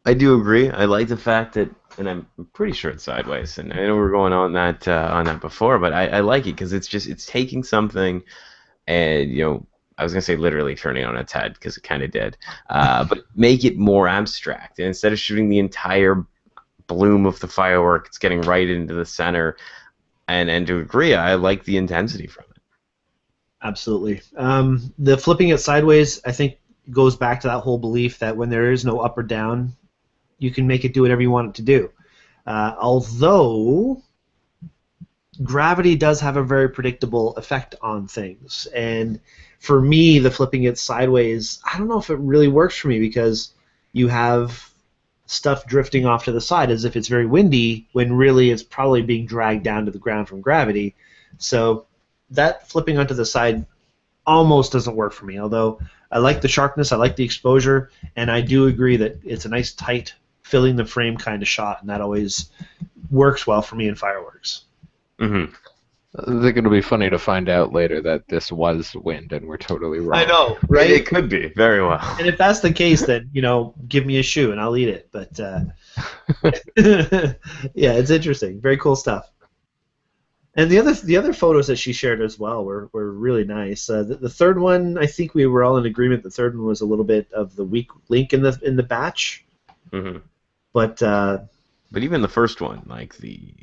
[SPEAKER 2] I do agree. I like the fact that, and I'm pretty sure it's sideways. And I know we were going on that before, but I like it because it's taking something and I was gonna say literally turning on its head because it kind of did, but make it more abstract. And instead of shooting the entire bloom of the firework, it's getting right into the center. And to agree, I like the intensity from it.
[SPEAKER 1] Absolutely. The flipping it sideways, I think, goes back to that whole belief that when there is no up or down, you can make it do whatever you want it to do. Although gravity does have a very predictable effect on things, and for me, the flipping it sideways, I don't know if it really works for me because you have stuff drifting off to the side as if it's very windy when really it's probably being dragged down to the ground from gravity. So that flipping onto the side almost doesn't work for me, although I like the sharpness, I like the exposure, and I do agree that it's a nice tight filling the frame kind of shot, and that always works well for me in fireworks.
[SPEAKER 2] Mm-hmm.
[SPEAKER 3] I think it'll be funny to find out later that this was wind and we're totally wrong.
[SPEAKER 1] I know, right?
[SPEAKER 2] It could be, very well.
[SPEAKER 1] And if that's the case, then, give me a shoe and I'll eat it. But, yeah, it's interesting. Very cool stuff. And the other photos that she shared as well were really nice. The third one, I think we were all in agreement. The third one was a little bit of the weak link in the batch.
[SPEAKER 2] Mm-hmm.
[SPEAKER 1] But
[SPEAKER 2] even the first one, like the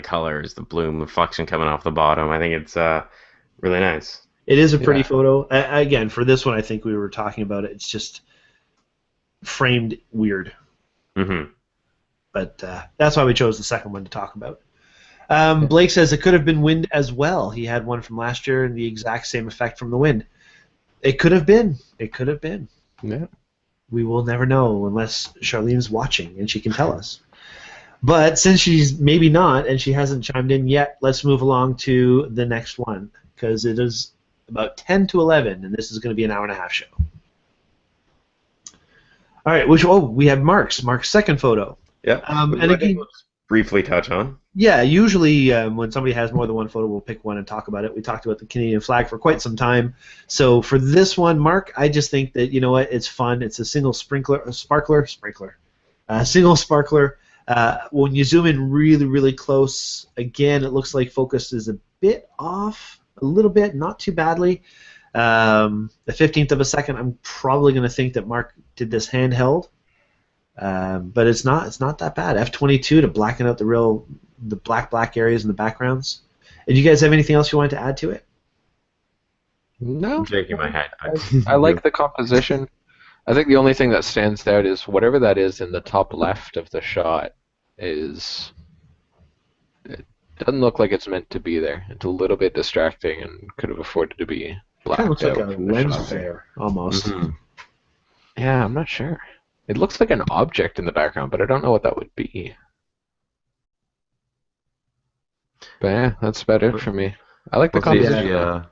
[SPEAKER 2] colors, the bloom, reflection coming off the bottom, I think it's really nice.
[SPEAKER 1] It is a pretty photo. Again, for this one, I think we were talking about it. It's just framed weird.
[SPEAKER 2] Mm-hmm.
[SPEAKER 1] But that's why we chose the second one to talk about. Blake says it could have been wind as well. He had one from last year and the exact same effect from the wind. It could have been. It could have been.
[SPEAKER 3] Yeah.
[SPEAKER 1] We will never know unless Charlene's watching and she can tell us. But since she's maybe not and she hasn't chimed in yet, let's move along to the next one because it is about 10 to 11 and this is going to be an hour-and-a-half show. All right, we have Mark's second photo.
[SPEAKER 2] Yeah.
[SPEAKER 1] And again,
[SPEAKER 2] let's briefly touch on.
[SPEAKER 1] Yeah, usually when somebody has more than one photo, we'll pick one and talk about it. We talked about the Canadian flag for quite some time. So for this one, Mark, I just think that, you know what, it's fun. It's a single single sparkler. When you zoom in really, really close, again, it looks like focus is a bit off, a little bit, not too badly. The 15th of a second, I'm probably going to think that Mark did this handheld. But it's not that bad. F22 to blacken out the black areas in the backgrounds. And you guys have anything else you wanted to add to it?
[SPEAKER 3] No.
[SPEAKER 2] I'm shaking my head.
[SPEAKER 3] I like the composition. I think the only thing that stands out is whatever that is in the top left of the shot it doesn't look like it's meant to be there. It's a little bit distracting and could have afforded to be blacked
[SPEAKER 1] Kind of looks
[SPEAKER 3] out.
[SPEAKER 1] like a lens flare, almost.
[SPEAKER 2] Mm-hmm.
[SPEAKER 3] Yeah, I'm not sure. It looks like an object in the background, but I don't know what that would be. But yeah, that's about it for me. I like the composition.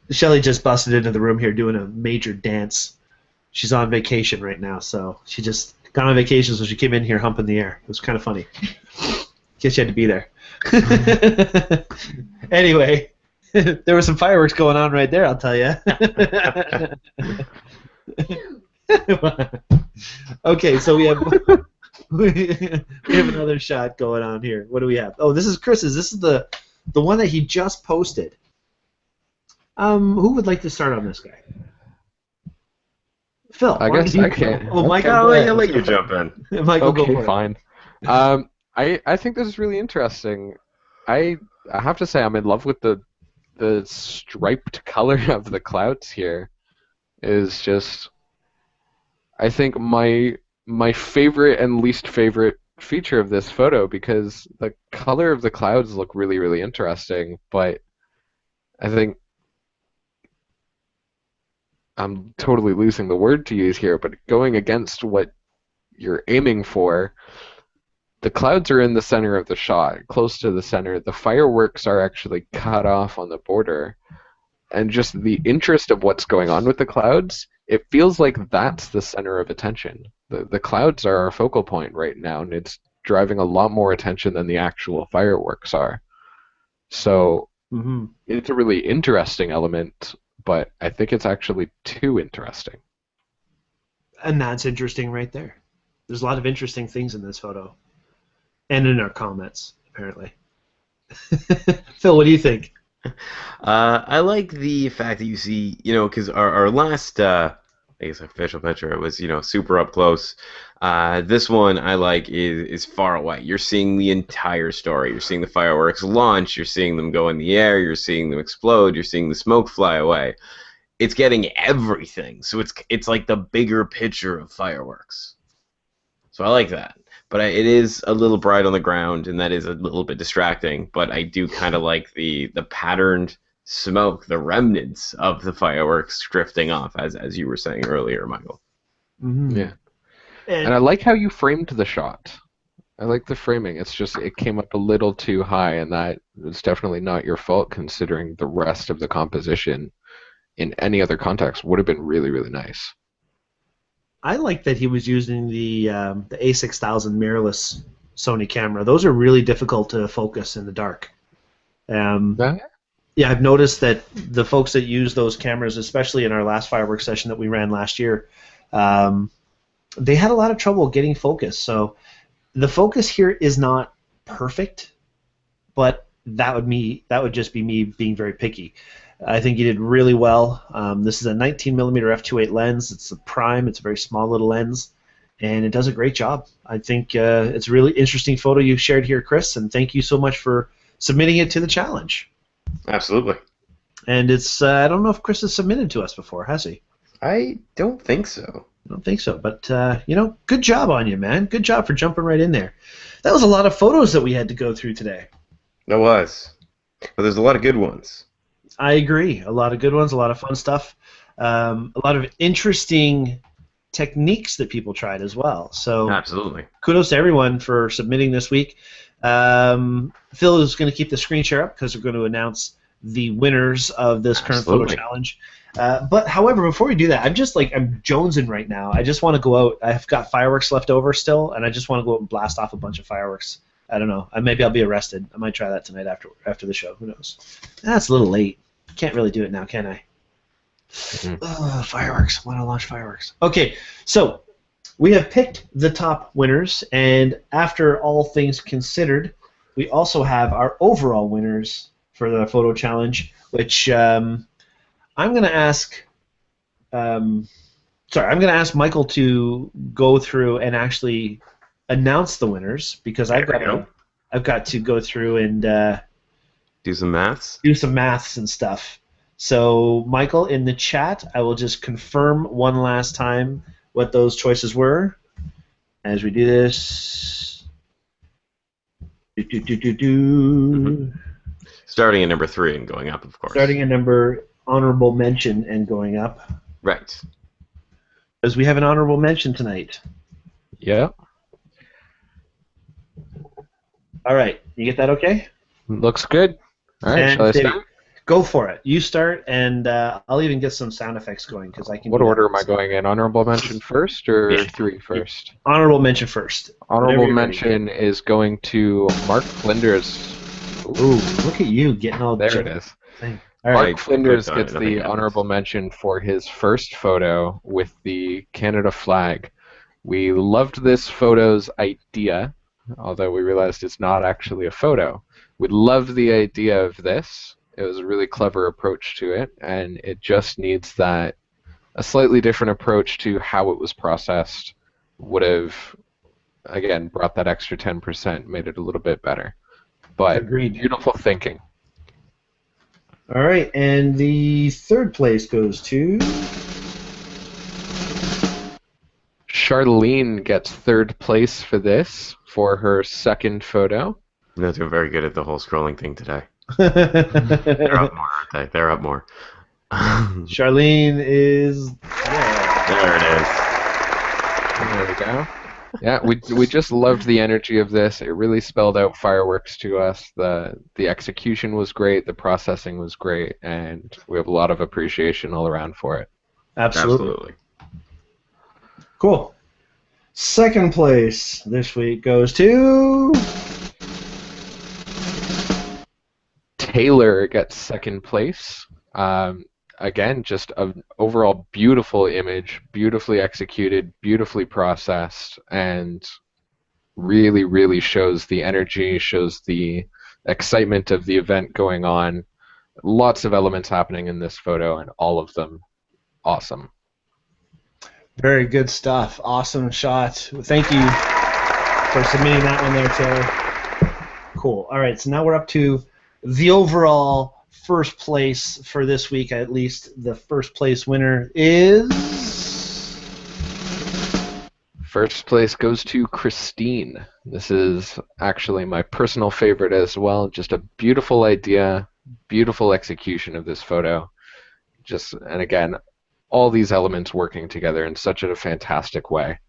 [SPEAKER 1] Shelly just busted into the room here doing a major dance. She's on vacation right now, so she just got on vacation, so she came in here humping the air. It was kind of funny. Guess you had to be there. Anyway, there were some fireworks going on right there, I'll tell you. Okay, so we have another shot going on here. What do we have? Oh, this is Chris's. This is the one that he just posted. Who would like to start on this guy? Phil.
[SPEAKER 3] I guess I can.
[SPEAKER 1] Oh, Michael.
[SPEAKER 2] I'll let you jump in.
[SPEAKER 1] Michael,
[SPEAKER 3] Okay,
[SPEAKER 1] go for
[SPEAKER 3] fine. I think this is really interesting. I have to say I'm in love with the striped color of the clouds here. Is just, I think, my favorite and least favorite feature of this photo, because the color of the clouds look really, really interesting, but I think I'm totally losing the word to use here, but going against what you're aiming for, the clouds are in the center of the shot, close to the center. The fireworks are actually cut off on the border. And just the interest of what's going on with the clouds, it feels like that's the center of attention. The clouds are our focal point right now, and it's driving a lot more attention than the actual fireworks are. So it's a really interesting element, but I think it's actually too interesting.
[SPEAKER 1] And that's interesting right there. There's a lot of interesting things in this photo. And in our comments, apparently. Phil, what do you think?
[SPEAKER 2] I like the fact that you see, because our last, I guess, official picture, it was, super up close. This one I like is far away. You're seeing the entire story. You're seeing the fireworks launch. You're seeing them go in the air. You're seeing them explode. You're seeing the smoke fly away. It's getting everything. So it's like the bigger picture of fireworks. So I like that. But it is a little bright on the ground, and that is a little bit distracting. But I do kind of like the patterned smoke, the remnants of the fireworks drifting off, as you were saying earlier, Michael.
[SPEAKER 1] Mm-hmm.
[SPEAKER 3] Yeah. And I like how you framed the shot. I like the framing. It's just it came up a little too high, and that was definitely not your fault, considering the rest of the composition in any other context would have been really, really nice.
[SPEAKER 1] I like that he was using the A6000 mirrorless Sony camera. Those are really difficult to focus in the dark. Yeah, I've noticed that the folks that use those cameras, especially in our last fireworks session that we ran last year, they had a lot of trouble getting focus. So the focus here is not perfect, but that would just be me being very picky. I think you did really well. This is a 19mm f2.8 lens. It's a prime. It's a very small little lens, and it does a great job. I think it's a really interesting photo you shared here, Chris, and thank you so much for submitting it to the challenge.
[SPEAKER 2] Absolutely.
[SPEAKER 1] And it's I don't know if Chris has submitted to us before, has he?
[SPEAKER 2] I don't think so.
[SPEAKER 1] I don't think so, but good job on you, man. Good job for jumping right in there. That was a lot of photos that we had to go through today.
[SPEAKER 2] It was. But there's a lot of good ones.
[SPEAKER 1] I agree. A lot of good ones, a lot of fun stuff, a lot of interesting techniques that people tried as well. So
[SPEAKER 2] absolutely.
[SPEAKER 1] Kudos to everyone for submitting this week. Phil is going to keep the screen share up because we're going to announce the winners of this current photo challenge. But however, before we do that, I'm jonesing right now. I just want to go out. I've got fireworks left over still, and I just want to go out and blast off a bunch of fireworks. I don't know. Maybe I'll be arrested. I might try that tonight after the show. Who knows? That's a little late. Can't really do it now, can I? Fireworks. Want to launch fireworks. Okay, so we have picked the top winners, and after all things considered, we also have our overall winners for the photo challenge, which I'm going to ask. I'm going to ask Michael to go through and actually announce the winners because I've got to go through and
[SPEAKER 2] do some maths.
[SPEAKER 1] Do some maths and stuff. So, Michael, in the chat, I will just confirm one last time what those choices were as we do this.
[SPEAKER 2] Starting at number 3 and going up, of course.
[SPEAKER 1] Starting at number honorable mention and going up.
[SPEAKER 2] Right.
[SPEAKER 1] Because we have an honorable mention tonight.
[SPEAKER 3] Yeah.
[SPEAKER 1] All right. You get that okay?
[SPEAKER 3] Looks good. All right, shall I start?
[SPEAKER 1] Go for it. You start, and I'll even get some sound effects going because I can.
[SPEAKER 3] What order am I going in? Honorable mention first or 3 first?
[SPEAKER 1] Honorable mention first.
[SPEAKER 3] Honorable mention is going to Mark Flinders.
[SPEAKER 1] Ooh, look at you getting all
[SPEAKER 3] there. It is.
[SPEAKER 1] All
[SPEAKER 3] right.
[SPEAKER 1] Mark
[SPEAKER 3] Flinders gets the honorable mention for his first photo with the Canada flag. We loved this photo's idea, although we realized it's not actually a photo. We loved the idea of this. It was a really clever approach to it, and it just needs a slightly different approach to how it was processed would have, again, brought that extra 10%, made it a little bit better. But
[SPEAKER 1] agreed.
[SPEAKER 3] Beautiful thinking.
[SPEAKER 1] All right, and the third place goes to...
[SPEAKER 3] Charlene gets third place for this, for her second photo.
[SPEAKER 2] I'm not doing very good at the whole scrolling thing today. They're up more, aren't they? They're up more.
[SPEAKER 1] Charlene is
[SPEAKER 2] there. It is.
[SPEAKER 3] There we go. Yeah, we just loved the energy of this. It really spelled out fireworks to us. The execution was great, the processing was great, and we have a lot of appreciation all around for it.
[SPEAKER 1] Absolutely. Cool. Second place this week goes to...
[SPEAKER 3] Taylor gets second place. again, just an overall beautiful image, beautifully executed, beautifully processed, and really, really shows the energy, shows the excitement of the event going on. Lots of elements happening in this photo, and all of them awesome.
[SPEAKER 1] Very good stuff. Awesome shot. Thank you for submitting that one there, Taylor. Cool. All right, so now we're up to the overall first place for this week. At least the first place winner is...
[SPEAKER 3] First place goes to Christine. This is actually my personal favorite as well. Just a beautiful idea, beautiful execution of this photo. And again, all these elements working together in such a fantastic way.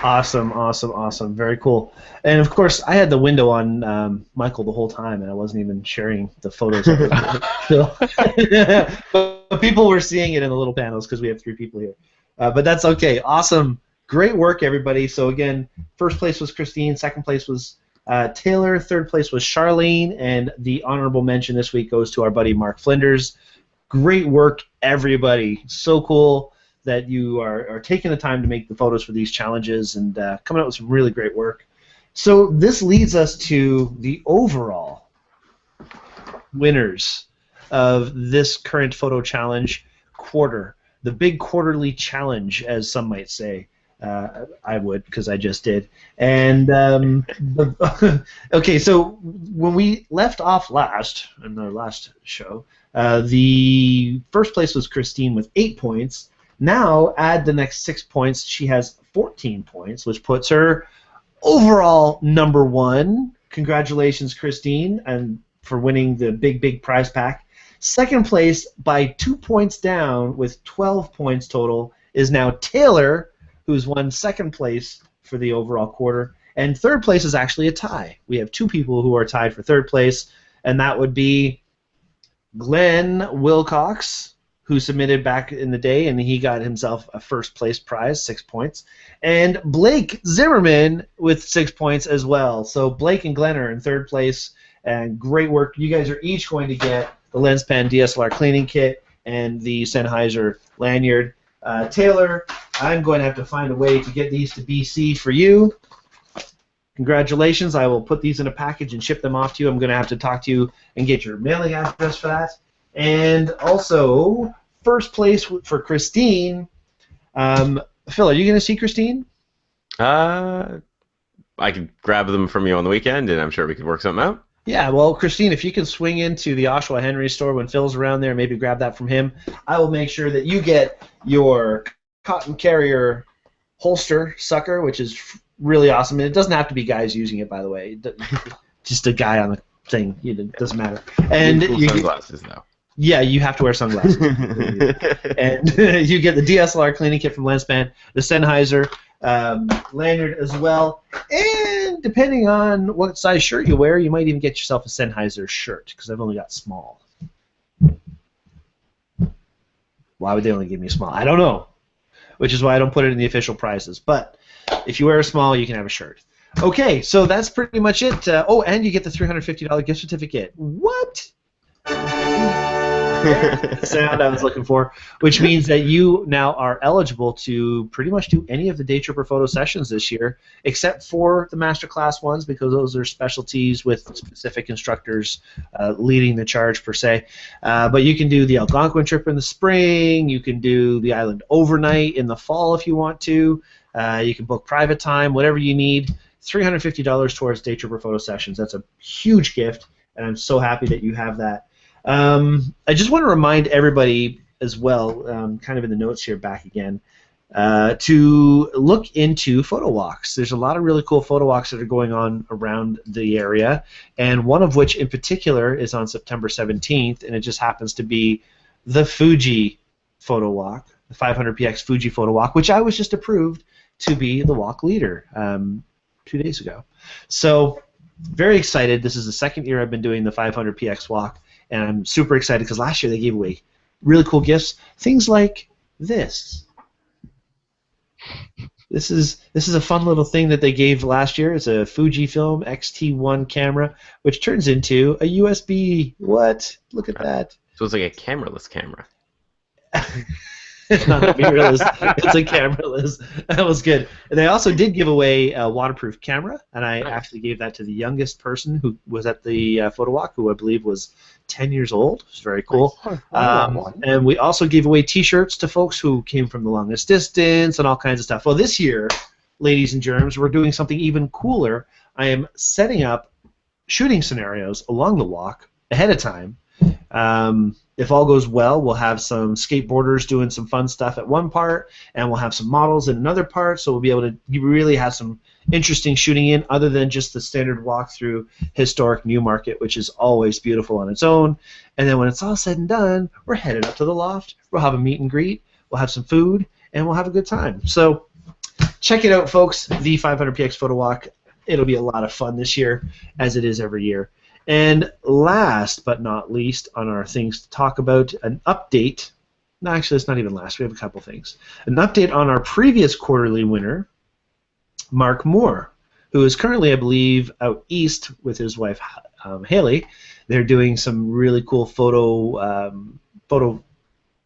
[SPEAKER 1] Awesome, awesome, awesome. Very cool. And of course, I had the window on Michael the whole time, and I wasn't even sharing the photos of it. But people were seeing it in the little panels because we have 3 people here. But that's okay. Awesome. Great work, everybody. So again, first place was Christine, second place was Taylor, third place was Charlene, and the honorable mention this week goes to our buddy Mark Flinders. Great work, everybody. So cool that you are taking the time to make the photos for these challenges and coming up with some really great work. So this leads us to the overall winners of this current photo challenge quarter, the big quarterly challenge, as some might say. I would, because I just did. And okay, so when we left off last, in our last show, the first place was Christine with 8 points. Now, add the next 6 points. She has 14 points, which puts her overall number 1. Congratulations, Christine, and for winning the big prize pack. Second place, by 2 points down, with 12 points total, is now Taylor, who's won second place for the overall quarter. And third place is actually a tie. We have 2 people who are tied for third place, and that would be Glenn Wilcox, who submitted back in the day, and he got himself a first place prize, 6 points, and Blake Zimmerman with 6 points as well. So Blake and Glenn are in third place, and great work. You guys are each going to get the LensPen DSLR cleaning kit and the Sennheiser lanyard. Taylor, I'm going to have to find a way to get these to BC for you. Congratulations. I will put these in a package and ship them off to you. I'm going to have to talk to you and get your mailing address for that. And also, first place for Christine. Phil, are you going to see Christine?
[SPEAKER 2] I could grab them from you on the weekend, and I'm sure we could work something out.
[SPEAKER 1] Yeah, well, Christine, if you can swing into the Oshawa Henry store when Phil's around there, maybe grab that from him. I will make sure that you get your cotton carrier holster sucker, which is really awesome. And it doesn't have to be guys using it, by the way. Just a guy on the thing. It doesn't matter. And
[SPEAKER 2] cool sunglasses, though.
[SPEAKER 1] Yeah, you have to wear sunglasses. And you get the DSLR cleaning kit from LensPen, the Sennheiser lanyard as well, and depending on what size shirt you wear, you might even get yourself a Sennheiser shirt, because I've only got small. Why would they only give me a small? I don't know, which is why I don't put it in the official prizes. But if you wear a small, you can have a shirt. Okay, so that's pretty much it. Oh, and you get the $350 gift certificate. What? The sound I was looking for, which means that you now are eligible to pretty much do any of the Daytripper Photo sessions this year, except for the masterclass ones, because those are specialties with specific instructors leading the charge, per se. But you can do the Algonquin trip in the spring, you can do the island overnight in the fall if you want to, you can book private time, whatever you need. $350 towards Daytripper Photo sessions. That's a huge gift, and I'm so happy that you have that. I just want to remind everybody as well, kind of in the notes here back again, to look into photo walks. There's a lot of really cool photo walks that are going on around the area, and one of which in particular is on September 17th, and it just happens to be the Fuji photo walk, the 500px Fuji photo walk, which I was just approved to be the walk leader 2 days ago. So very excited. This is the second year I've been doing the 500px walk. And I'm super excited because last year they gave away really cool gifts. Things like this. This is a fun little thing that they gave last year. It's a Fujifilm X-T1 camera, which turns into a USB. What? Look at that.
[SPEAKER 2] So it's like a cameraless camera.
[SPEAKER 1] It's not a mirrorless. It's a cameraless. That was good. And they also did give away a waterproof camera, and I actually gave that to the youngest person who was at the photo walk, who I believe was 10 years old. It was very cool. And we also gave away T-shirts to folks who came from the longest distance and all kinds of stuff. Well, this year, ladies and germs, we're doing something even cooler. I am setting up shooting scenarios along the walk ahead of time. If all goes well, we'll have some skateboarders doing some fun stuff at one part, and we'll have some models in another part, so we'll be able to really have some interesting shooting in other than just the standard walk through historic Newmarket, which is always beautiful on its own. And then when it's all said and done, we're headed up to the loft. We'll have a meet and greet, we'll have some food, and we'll have a good time. So check it out, folks, the 500px Photo Walk. It'll be a lot of fun this year, as it is every year. And last but not least on our things to talk about, an update. No, actually, it's not even last. We have a couple things. An update on our previous quarterly winner, Mark Moore, who is currently, I believe, out east with his wife, Haley. They're doing some really cool photo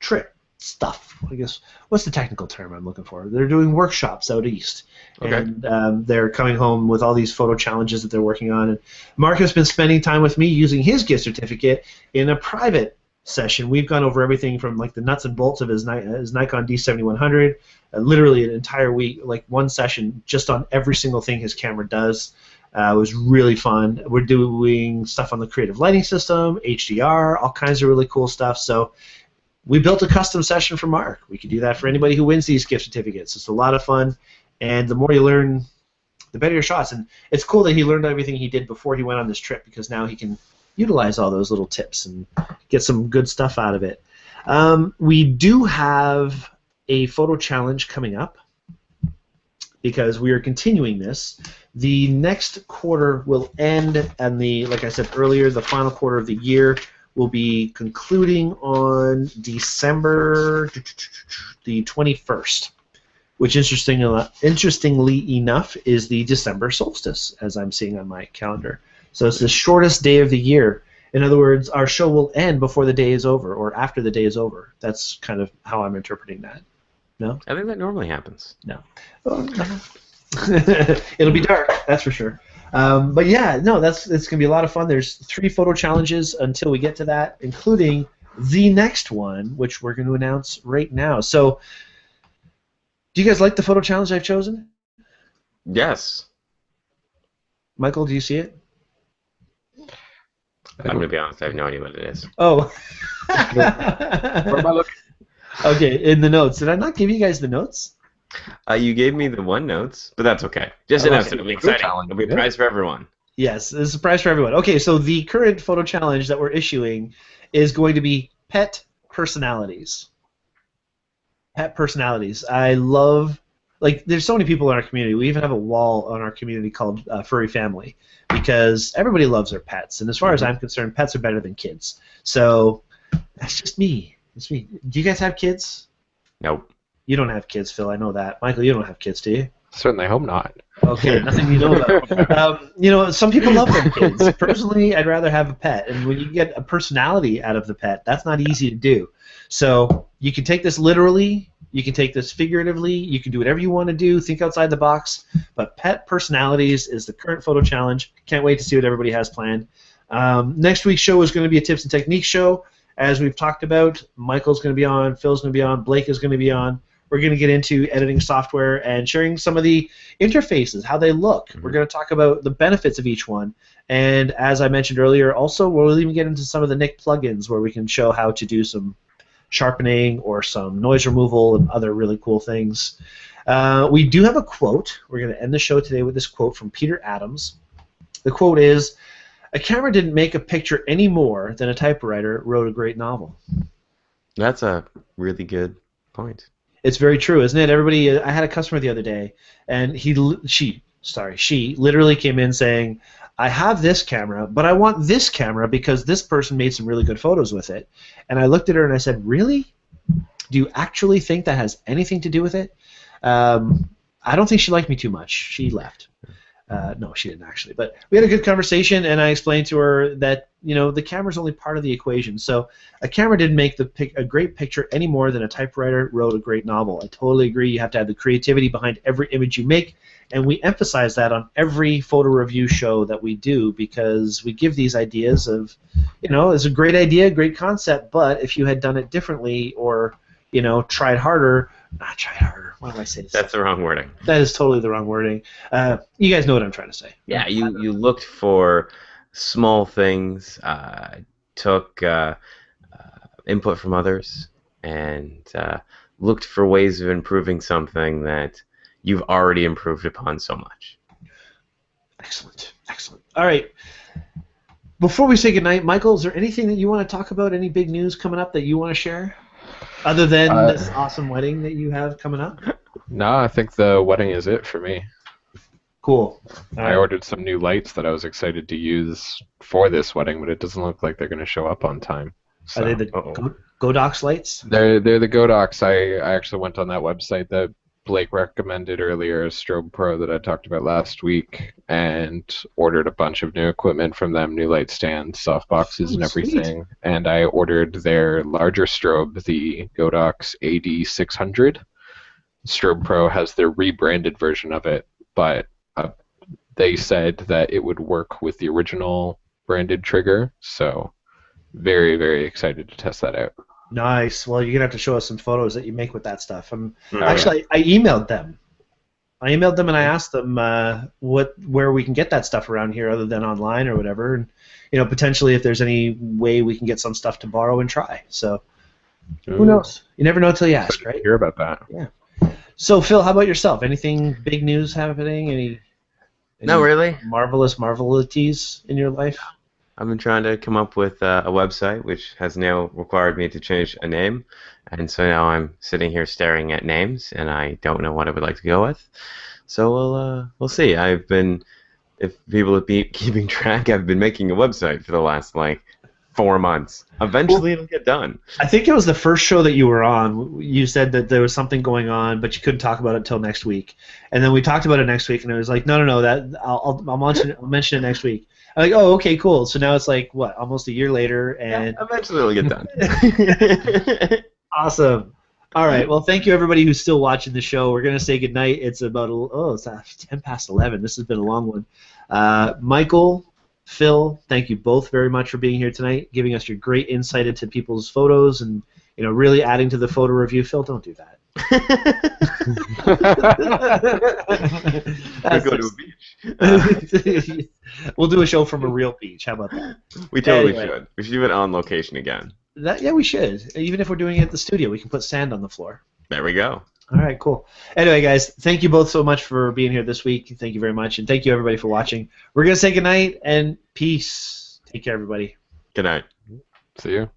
[SPEAKER 1] trip stuff. I guess, what's the technical term I'm looking for? They're doing workshops out east. Okay. And they're coming home with all these photo challenges that they're working on. And Mark has been spending time with me using his gift certificate in a private session. We've gone over everything from like the nuts and bolts of his Nikon D7100, literally an entire week, like one session just on every single thing his camera does. It was really fun. We're doing stuff on the creative lighting system, HDR, all kinds of really cool stuff. So we built a custom session for Mark. We could do that for anybody who wins these gift certificates. It's a lot of fun. And the more you learn, the better your shots. And it's cool that he learned everything he did before he went on this trip, because now he can utilize all those little tips and get some good stuff out of it. We do have a photo challenge coming up because we are continuing this. The next quarter will end, and like I said earlier, the final quarter of the year will be concluding on December the 21st. Which, interestingly enough, is the December solstice, as I'm seeing on my calendar. So it's the shortest day of the year. In other words, our show will end before the day is over, or after the day is over. That's kind of how I'm interpreting that. No?
[SPEAKER 2] I think that normally happens.
[SPEAKER 1] No. Oh, no. It'll be dark, that's for sure. But yeah, no, it's going to be a lot of fun. There's 3 photo challenges until we get to that, including the next one, which we're going to announce right now. So, do you guys like the photo challenge I've chosen?
[SPEAKER 2] Yes.
[SPEAKER 1] Michael, do you see it?
[SPEAKER 2] I'm going to be honest, I have no idea what it is.
[SPEAKER 1] Oh.
[SPEAKER 3] Where am I looking?
[SPEAKER 1] Okay, in the notes. Did I not give you guys the notes?
[SPEAKER 2] You gave me the notes, but that's okay. Just announce it. It'll be exciting. It'll be a prize for everyone.
[SPEAKER 1] Yes, it's a prize for everyone. Okay, so the current photo challenge that we're issuing is going to be pet personalities. Pet personalities. I love, like, there's so many people in our community. We even have a wall on our community called Furry Family, because everybody loves their pets, and as far as I'm concerned, pets are better than kids. So that's just me. It's me. Do you guys have kids?
[SPEAKER 2] Nope.
[SPEAKER 1] You don't have kids, Phil. I know that. Michael, you don't have kids, do you?
[SPEAKER 3] Certainly hope not.
[SPEAKER 1] Okay, nothing you know about. Some people love their kids. Personally, I'd rather have a pet, and when you get a personality out of the pet, that's not easy to do. So you can take this literally, you can take this figuratively, you can do whatever you want to do, think outside the box, but pet personalities is the current photo challenge. Can't wait to see what everybody has planned. Next week's show is going to be a tips and techniques show. As we've talked about, Michael's going to be on, Phil's going to be on, Blake is going to be on. We're going to get into editing software and sharing some of the interfaces, how they look. Mm-hmm. We're going to talk about the benefits of each one. And as I mentioned earlier, also we'll even get into some of the Nik plugins where we can show how to do some sharpening or some noise removal and other really cool things. We do have a quote. We're going to end the show today with this quote from Peter Adams. The quote is, "A camera didn't make a picture any more than a typewriter wrote a great novel."
[SPEAKER 2] That's a really good point.
[SPEAKER 1] It's very true, isn't it? Everybody, I had a customer the other day, and she literally came in saying, "I have this camera, but I want this camera because this person made some really good photos with it." And I looked at her and I said, "Really? Do you actually think that has anything to do with it?" I don't think she liked me too much. She left. No, she didn't actually. But we had a good conversation, and I explained to her that the camera's only part of the equation. So a camera didn't make a great picture any more than a typewriter wrote a great novel. I totally agree. You have to have the creativity behind every image you make, and we emphasize that on every photo review show that we do because we give these ideas of, it's a great idea, great concept, but if you had done it differently or tried harder. Not tried harder. What am I saying?
[SPEAKER 2] That's the wrong wording.
[SPEAKER 1] That is totally the wrong wording. You guys know what I'm trying to say.
[SPEAKER 2] Yeah, you looked for small things, took input from others, and looked for ways of improving something that you've already improved upon so much.
[SPEAKER 1] Excellent. Excellent. All right. Before we say goodnight, Michael, is there anything that you want to talk about? Any big news coming up that you want to share? Other than this awesome wedding that you have coming up?
[SPEAKER 3] No, I think the wedding is it for me.
[SPEAKER 1] Cool.
[SPEAKER 3] I ordered some new lights that I was excited to use for this wedding, but it doesn't look like they're going to show up on time. So.
[SPEAKER 1] Are they the Godox lights?
[SPEAKER 3] They're the Godox. I actually went on that website that Blake recommended earlier, Strobe Pro, that I talked about last week, and ordered a bunch of new equipment from them, new light stands, softboxes, and everything. Sweet. And I ordered their larger strobe, the Godox AD600. Strobe Pro has their rebranded version of it, but they said that it would work with the original branded trigger, so very, very excited to test that out.
[SPEAKER 1] Nice. Well, you're gonna have to show us some photos that you make with that stuff. Actually, I emailed them. And I asked them where we can get that stuff around here, other than online or whatever, and potentially if there's any way we can get some stuff to borrow and try. So who knows? You never know till you ask, right?
[SPEAKER 3] Hear about that?
[SPEAKER 1] Yeah. So Phil, how about yourself? Anything big news happening? Any
[SPEAKER 2] Not really.
[SPEAKER 1] Marvelous in your life?
[SPEAKER 2] I've been trying to come up with a website, which has now required me to change a name, and so now I'm sitting here staring at names, and I don't know what I would like to go with. So we'll see. If people have been keeping track, I've been making a website for the last 4 months. Eventually, it'll get done.
[SPEAKER 1] I think it was the first show that you were on. You said that there was something going on, but you couldn't talk about it until next week. And then we talked about it next week, and it was like, no, that I'll mention it next week. I'm like, oh, okay, cool. So now it's like, what, almost a year later, and
[SPEAKER 2] eventually it'll get done.
[SPEAKER 1] Awesome. All right. Well, thank you everybody who's still watching the show. We're gonna say goodnight. It's about it's 11:10. This has been a long one. Michael, Phil, thank you both very much for being here tonight, giving us your great insight into people's photos and really adding to the photo review. Phil, don't do that.
[SPEAKER 2] We go to a beach.
[SPEAKER 1] We'll do a show from a real beach. How about that?
[SPEAKER 2] We totally should. We should do it on location again.
[SPEAKER 1] Yeah, we should. Even if we're doing it at the studio, we can put sand on the floor.
[SPEAKER 2] There we go.
[SPEAKER 1] All right, cool. Anyway, guys, thank you both so much for being here this week. Thank you very much, and thank you everybody for watching. We're gonna say goodnight and peace. Take care, everybody.
[SPEAKER 2] Good night.
[SPEAKER 3] See you.